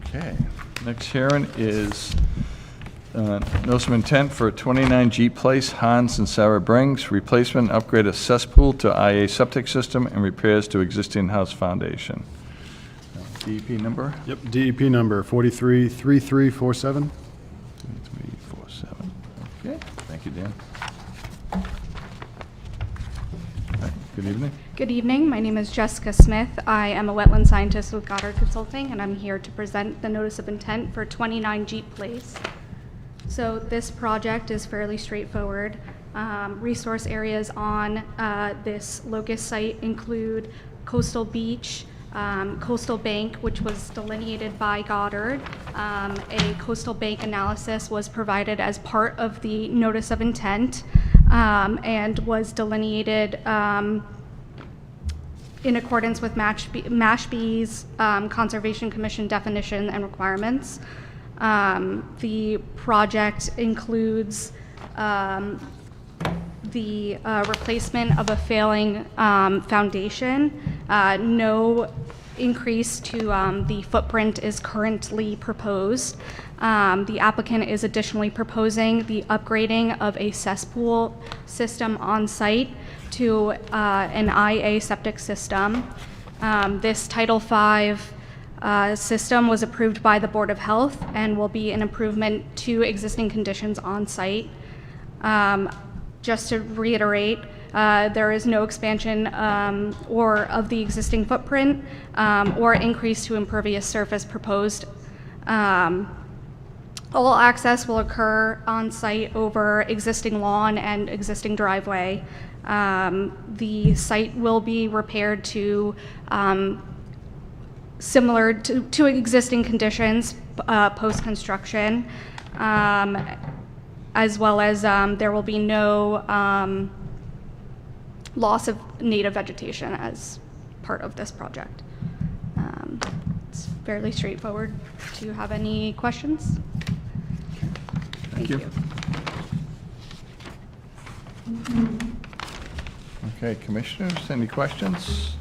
Okay. Next hearing is notice of intent for 29 Jeep Place, Hans and Sarah Brings, replacement and upgrade of cesspool to IA septic system and repairs to existing house foundation. DEP number? Yep, DEP number 433347. 347. Okay, thank you, Dan. Hi, good evening. Good evening. My name is Jessica Smith. I am a wetland scientist with Goddard Consulting, and I'm here to present the notice of intent for 29 Jeep Place. So this project is fairly straightforward. Resource areas on this locust site include coastal beach, coastal bank, which was delineated by Goddard. A coastal bank analysis was provided as part of the notice of intent and was delineated in accordance with Mashpee's Conservation Commission definition and requirements. The project includes the replacement of a failing foundation. No increase to the footprint is currently proposed. The applicant is additionally proposing the upgrading of a cesspool system on site to an IA septic system. This Title V system was approved by the Board of Health and will be an improvement to existing conditions on site. Just to reiterate, there is no expansion or of the existing footprint or increase to impervious surface proposed. All access will occur on site over existing lawn and existing driveway. The site will be repaired to similar to existing conditions post-construction, as well as there will be no loss of native vegetation as part of this project. It's fairly straightforward. Do you have any questions? Thank you. Okay, commissioners, any questions?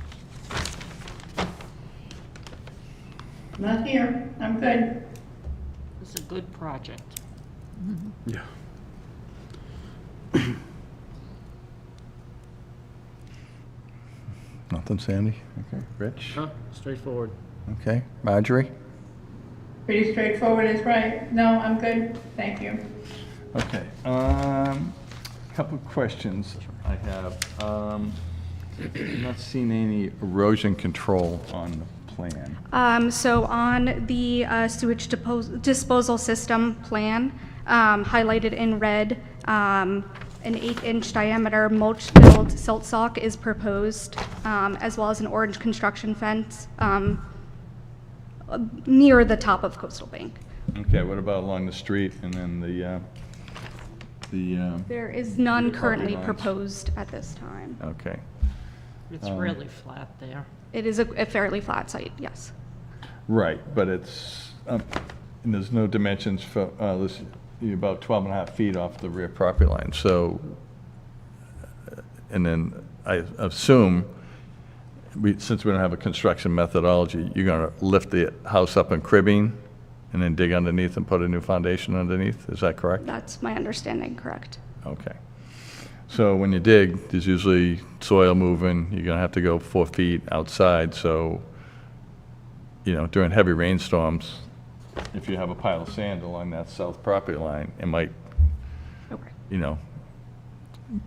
Not here, I'm good. It's a good project. Yeah. Nothing, Sandy? Okay, Rich? Huh? Straightforward. Okay, Marjorie? Pretty straightforward is right. No, I'm good, thank you. Okay, couple of questions I have. I'm not seeing any erosion control on the plan. So on the sewage disposal system plan, highlighted in red, an 8-inch diameter mulch-filled silt sock is proposed, as well as an orange construction fence near the top of Coastal Bank. Okay, what about along the street and then the There is none the property currently lines? proposed at this time. okay. It's really flat there. It is a fairly flat site, yes. Right, but it's, and there's no dimensions for, you're about 12 and a half feet off the rear property line, so, and then I assume, since we don't have a construction methodology, you're gonna lift the house up in cribbing and then dig underneath and put a new foundation underneath, is that correct? That's my understanding, correct. Okay. So when you dig, there's usually soil moving, you're gonna have to go 4 feet outside, so, you know, during heavy rainstorms, if you have a pile of sand along that south property line, it might, Okay. you know,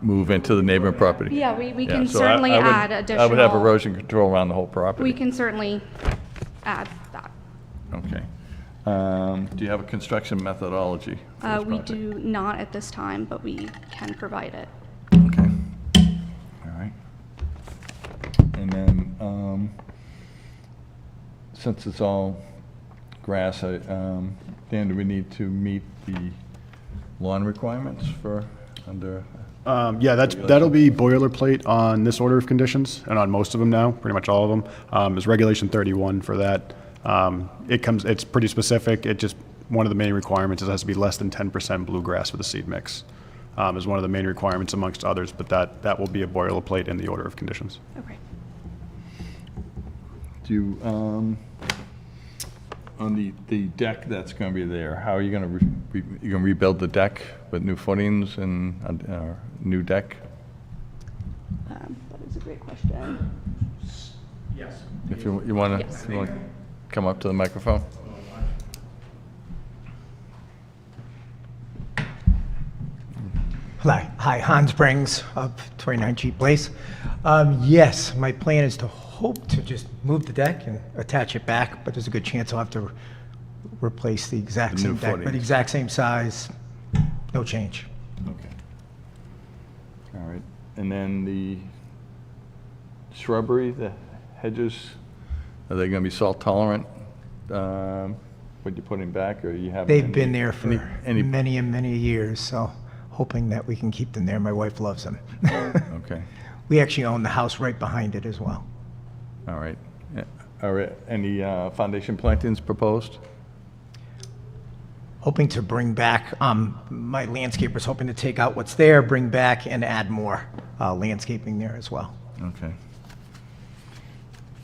move into the neighboring property. Yeah, we Yeah, can so certainly I would- add additional. I would have erosion control around the whole property. We can certainly add that. Okay. Do you have a construction methodology for this We project? do not at this time, but we can provide it. Okay. All right. And then, since it's all grass, Dan, do we need to meet the lawn requirements for under? Yeah, that'll be boilerplate on this order of conditions, and on most of them now, pretty much all of them. Is Regulation 31 for that. It's pretty specific. One of the main requirements is it has to be less than 10% bluegrass for the seed mix, is one of the main requirements amongst others, but that will be a boilerplate in the order of conditions. Okay. Do you, on the deck that's going to be there, how are you going to, you going to rebuild the deck with new footings and new deck? That is a great question. Yes. If you want to, Yes. come up to the microphone? Hi, Hans Brings of 29 Cheap Place. Yes, my plan is to hope to just move the deck and attach it back, but there's a good chance I'll have to replace the exact The new same deck, but footings. exact same size, no change. Okay. All right. And then the shrubbery, the hedges, are they going to be salt tolerant? What you're putting back, or you have? They've been there for any- many and many years, so hoping that we can keep them there. My wife loves them. Okay. We actually own the house right behind it as well. All right. Are any foundation plantings proposed? Hoping to bring back, my landscaper's hoping to take out what's there, bring back and add more landscaping there as well. Okay.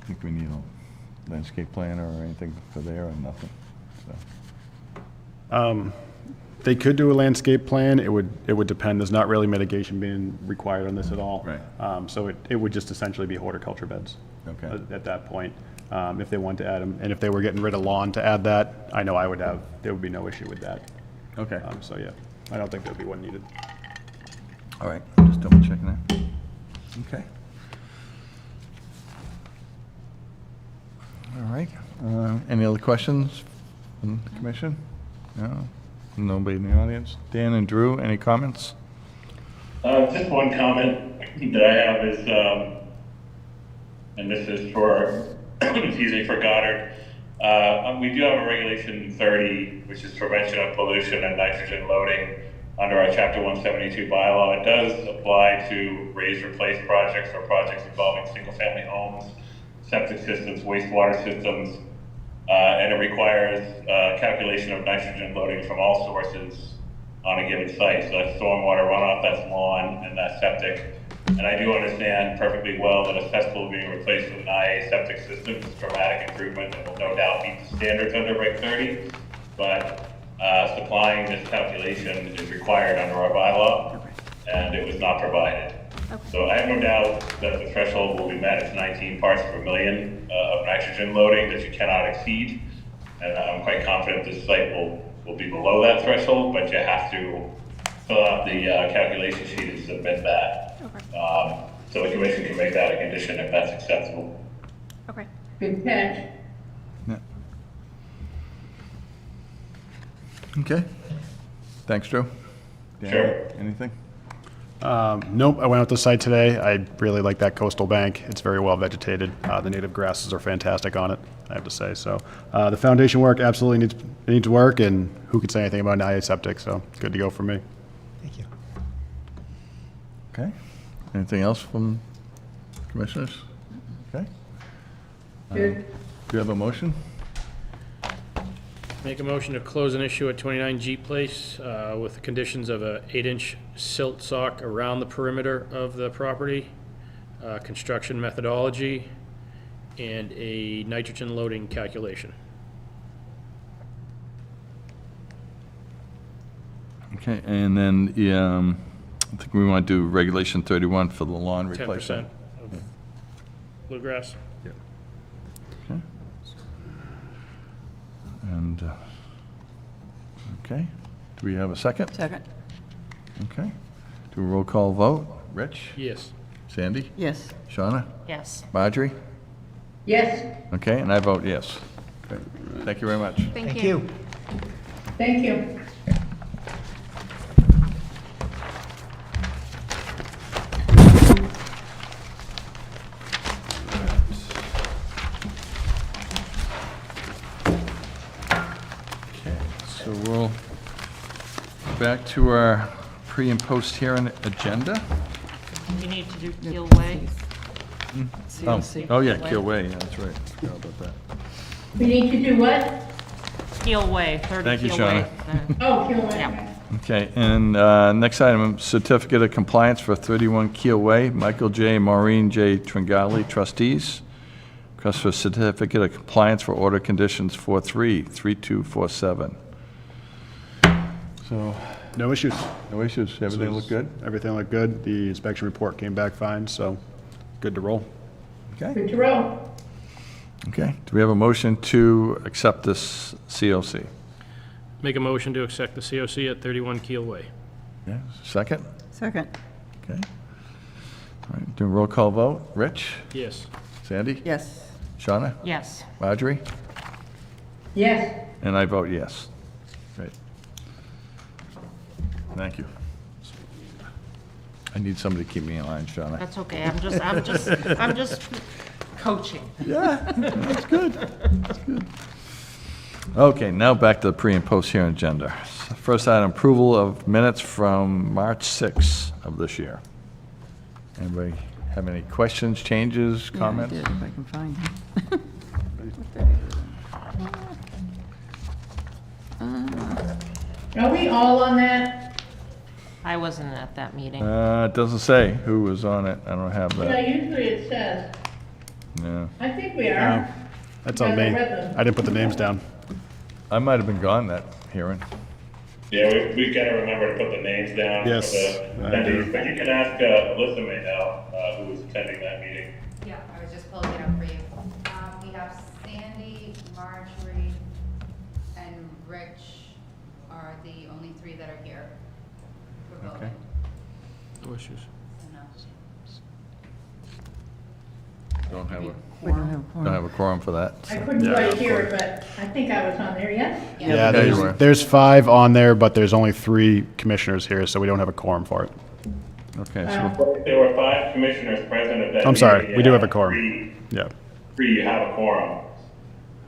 Think we need a landscape plan or anything for there, or nothing? So. They could do a landscape plan. It would depend. There's not really mitigation being required on this at all. Right. So it would just essentially be horticulture beds. Okay. At that point, if they wanted to add them. And if they were getting rid of lawn to add that, I know there would be no issue with that. Okay. So yeah, I don't think there'd be one needed. All right, just double checking that. Okay. All right, any other questions from the commission? No? Nobody in the audience? Dan and Drew, any comments? Just one comment that I have is, and this is for, excuse me, for Goddard. We do have a regulation 30, which is prevention of pollution and nitrogen loading under our Chapter 172 bylaw. It does apply to raise replace projects or projects involving single-family homes, septic systems, wastewater systems, and it requires calculation of nitrogen loading from all sources on a given site. So that's stormwater runoff, that's lawn, and that's septic. And I do understand perfectly well that a cesspool being replaced with an IA septic system is a dramatic improvement and will no doubt meet the standards under Reg 30. But supplying this calculation is required under our bylaw, and it was not provided. So I have no doubt that the threshold will be met. It's 19 parts per million of nitrogen loading that you cannot exceed. And I'm quite confident this site will be below that threshold, but you have to fill out the calculation sheet and submit that. So the commission can make that a condition if that's acceptable. Okay. Good catch. Yeah. Okay. Thanks, Drew. Dan, Sure. Anything? Nope, I went out to the site today. I really like that coastal bank. It's very well vegetated. The native grasses are fantastic on it, I have to say. So the foundation work absolutely needs work, and who could say anything about an IA septic, so it's good to go for me. Thank you. Okay. Anything else from commissioners? Okay. Good. Do you have a motion? Make a motion to close an issue at 29 Jeep Place with the conditions of a 8-inch silt sock around the perimeter of the property, construction methodology, and a nitrogen loading calculation. Okay, and then I think we want to do regulation 31 for the lawn 10% replacement. of bluegrass. Okay. And, okay, do we have a second? Second? Okay. Do a roll call vote. Rich? Yes. Sandy? Yes. Shauna? Yes. Marjorie? Yes, Okay, and I vote yes. Okay. Thank you very much. Thank you. thank you. Okay, so we'll back to our pre and post hearing agenda. You need to do Keel Way. Oh, yeah, Keel Way, yeah, that's right. Forgot about that. We need to do what? Keel Way, 30 Thank you, Keel Way. Oh, kill it. Yeah. Okay, and next item, certificate of compliance for 31 Keel Way, Michael J. Maureen J. Tringali, trustees. Request for certificate of compliance for order conditions 433247. So, No issues. no issues, everything look good? Everything looked good. The inspection report came back fine, so good to roll. Okay, Good to roll. okay. Do we have a motion to accept this COC? Make a motion to accept the COC at 31 Keel Way. Yeah, second? Second? Okay. All right, do a roll call vote. Rich? Yes. Sandy? Yes. Shauna? Yes. Marjorie? Yes, And I vote yes. Great. Thank you. I need somebody to keep me in line, Shauna. That's okay, I'm just coaching. Yeah, that's good. That's good. Okay, now back to the pre and post hearing agenda. First item, approval of minutes from March 6th of this year. Anybody have any questions, changes, comments? Yeah, I did, if I can find it. Are we all on that? I wasn't at that meeting. It doesn't say who was on it. I don't have Yeah, that. usually it says. No. I think we are. That's on me. Because I read them. I didn't put the names down. I might have been gone that hearing. Yeah, we gotta remember to put the names down for Yes, the I do. attendees, but you can ask, Alyssa may know, who was attending that meeting. Yeah, I was just pulling it up for you. We have Sandy, Marjorie, and Rich are the only three that are here for Okay. voting. No issues. So no. Don't have a, We don't have a quorum. don't have a quorum for that. I couldn't quite hear it, but I think I was on there, yes? Yeah, Yeah, you were. there's 5 on there, but there's only 3 commissioners here, so we don't have a quorum for it. Okay, so, Wow. There were 5 commissioners present at that. I'm sorry, meeting. we do have a Yeah, quorum. Yeah. you have a quorum.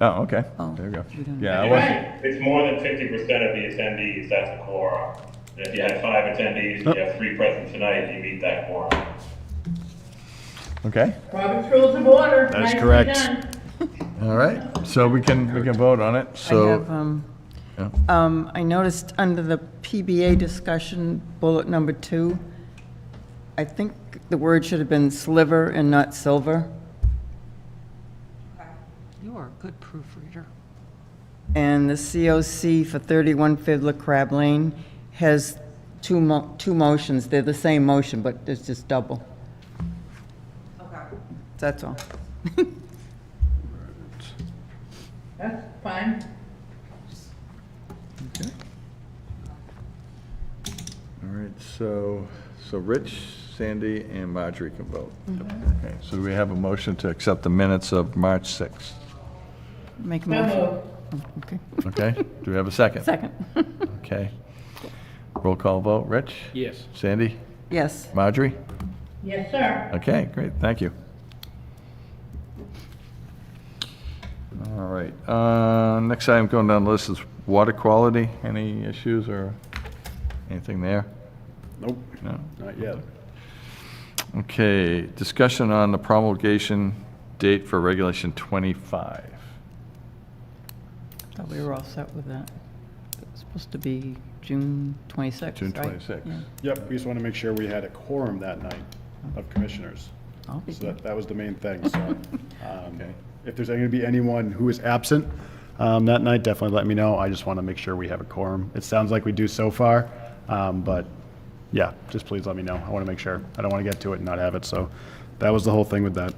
oh, okay, Oh, there you go. we don't Yeah, I You're wasn't, right. It's more than 50% of the attendees, that's a quorum. And if you had 5 attendees, you have 3 present tonight, you meet that quorum. okay, Robert's Rules of Order. That is nicely correct. done. all right, so we can vote on it, I so. have, yeah. I noticed under the PBA discussion, bullet number 2, I think the word should have been sliver and not silver. You are a good proofreader. And the COC for 31 Fiddler Crab Lane has two motions. They're the same motion, but it's just double. Okay. That's all. That's fine. All right, so Rich, Sandy, and Marjorie can vote. Okay, so do we have a motion to accept the minutes of March 6th? Make a So motion. moved. Okay. Okay, do we have a second? Second. Okay. Roll call vote, Rich? Yes. Sandy? Yes. Marjorie? Yes, sir. Okay, great, thank you. All right, next item going down the list is water quality. Any issues or anything there? Nope, No? not yet. Okay, discussion on the promulgation date for Regulation 25. Thought we were all set with that. It's supposed to be June 26th, June right? 26th. Yeah. Yep, we just want to make sure we had a quorum that night of commissioners. I'll be So here. that was the main thing, so. Okay. If there's going to be anyone who is absent that night, definitely let me know. I just want to make sure we have a quorum. It sounds like we do so far, but yeah, just please let me know. I want to make sure. I don't want to get to it and not have it, so that was the whole thing with that.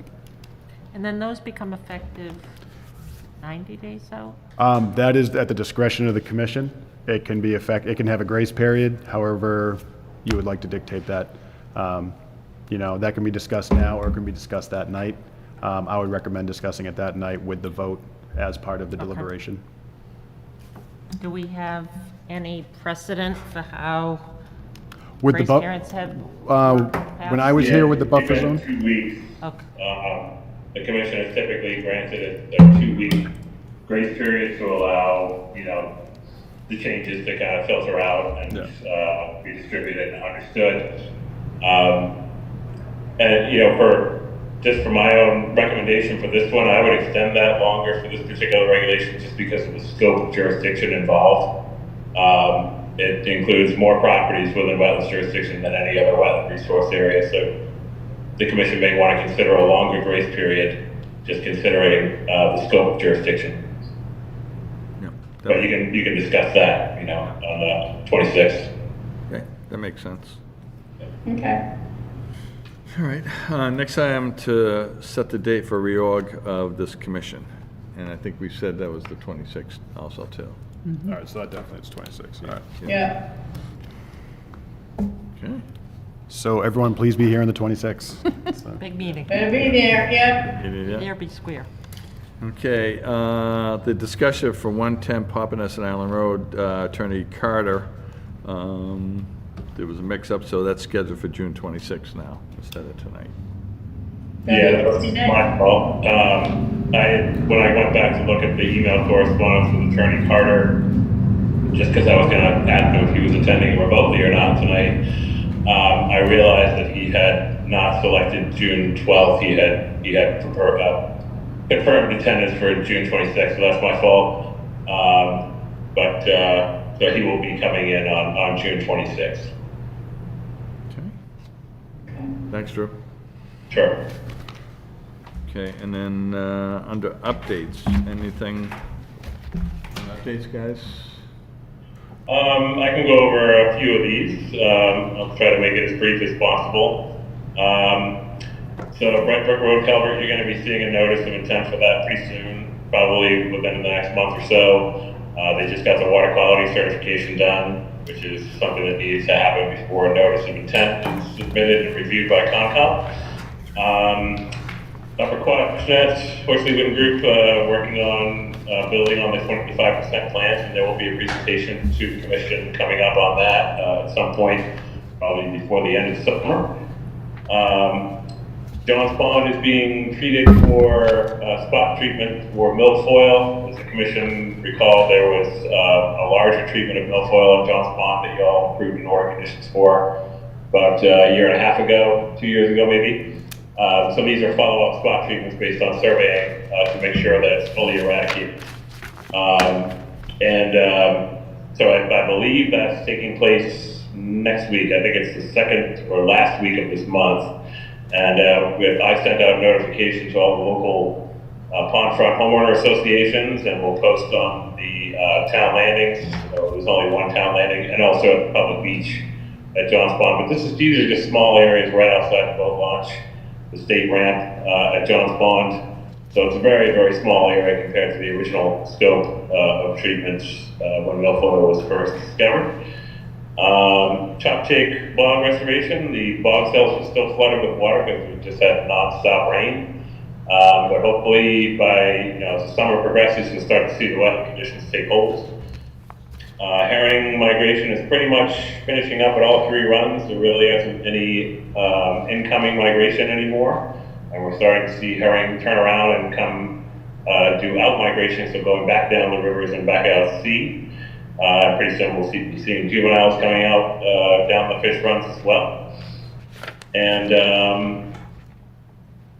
And then those become effective 90 days out? That is at the discretion of the commission. It can be it can have a grace period, however you would like to dictate that. You know, that can be discussed now or it can be discussed that night. I would recommend discussing it that night with the vote as part of the deliberation. Do we have any precedent for how With the grace bu- periods have? When I was here with the buffer It's zone, been 2 weeks. Okay. The commission has typically granted a 2-week grace period to allow, you know, the changes to kind of filter out and be distributed and understood. And, you know, just for my own recommendation for this one, I would extend that longer for this particular regulation just because of the scope of jurisdiction involved. It includes more properties within wetlands jurisdiction than any other wetland resource area, so the commission may want to consider a longer grace period, just considering the scope of jurisdiction. Yeah, But you can discuss that, you know, on the 26th. Okay, that makes sense. Okay. All right, next item to set the date for reorg of this commission. And I think we said that was the 26th also, too. all right, so that definitely is 26, yeah. Yeah. Okay. So everyone, please be here on the 26th. So- Big meeting. Better be there, yep. Yeah. There be square. Okay, the discussion for 110 Papaneset Island Road, Attorney Carter there was a mix-up, so that's scheduled for June 26th now, instead of tonight. Yeah, that was my fault. When I went back to look at the email correspondence with Attorney Carter, just because I was going to ask him if he was attending remotely or not tonight, I realized that he had not selected June 12th. He had confirmed attendance for June 26th, so that's my fault. So he will be coming in on June 26th. Okay. Thanks, Drew. Sure. Okay, and then under updates, anything, updates, guys? I can go over a few of these. I'll try to make it as brief as possible. So Brent Brook Road Culvert, you're going to be seeing a notice of intent for that pretty soon, probably within the next month or so. They just got the water quality certification done, which is something that needs to happen before a notice of intent is submitted and reviewed by Concom. Upper Quadrant, Horsley Wooden Group, working on building on the 25% plans, and there will be a presentation to the commission coming up on that at some point, probably before the end of summer. John's Pond is being treated for spot treatment for milfoil. As the commission recalled, there was a larger treatment of milfoil in John's Pond that you all approved in order conditions for about a year and a half ago, 2 years ago maybe. So these are follow-up spot treatments based on surveying to make sure that it's fully eradicated. So I believe that's taking place next week. I think it's the second or last week of this month. And I sent out notification to all the local pond front homeowner associations, and we'll post on the town landings. So there's only one town landing, and also at the public beach at John's Pond. But these are just small areas right outside the boat launch, the state ramp at John's Pond. So it's a very, very small area compared to the original scope of treatments when milfoil was first discovered. Chopchick bog restoration, the bog cells are still flooded with water because we just had non-stop rain. But hopefully by, as the summer progresses, you'll start to see the wetland conditions take hold. Herring migration is pretty much finishing up at all three runs. There really isn't any incoming migration anymore. And we're starting to see herring turn around and come do out migration, so going back down the rivers and back out to sea. Pretty soon we'll be seeing juveniles coming out down the fish runs as well. And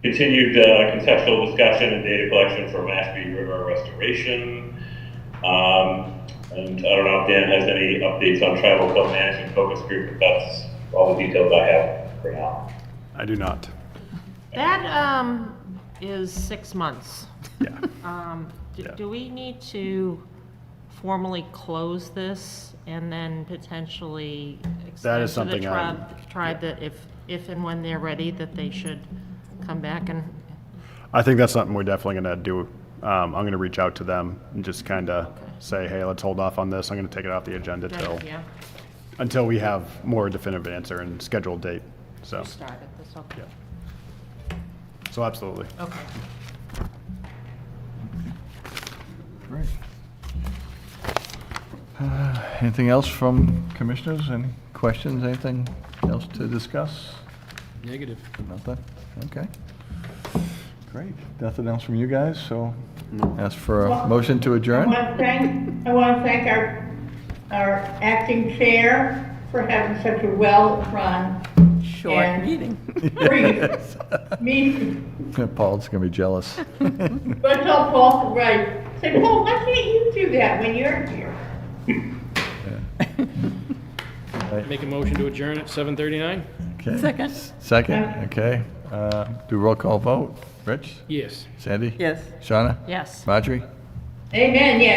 continued conceptual discussion and data collection for Mashpee River restoration. And I don't know if Dan has any updates on tribal club management focus group, but that's all the details I have for now. I do not. That is 6 months. Yeah. Do we need to formally close this and then potentially That is extend to the something tribe that if and when they're ready, that they should come back and? I think that's something we're definitely going to do. I'm going to reach out to them and just kind of say, hey, let's hold off on this. I'm going to take it off the agenda until we have more definitive answer and scheduled date. So. You started this, okay. Yeah. So absolutely. Okay. Great. Anything else from commissioners? Any questions, anything else to discuss? Negative. Nothing? Okay. Great. Nothing else from you guys, so ask for a motion to adjourn. I want to thank our acting chair for having such a well-run Short and meeting. brief meeting. Paul's gonna be jealous. But tell Paul, right, say, Paul, why can't you do that when you're here? Make a motion to adjourn at 7:39? Okay. Second. Second, okay. Do roll call vote. Rich? Yes. Sandy? Yes. Shauna? Yes. Marjorie? Amen, yeah.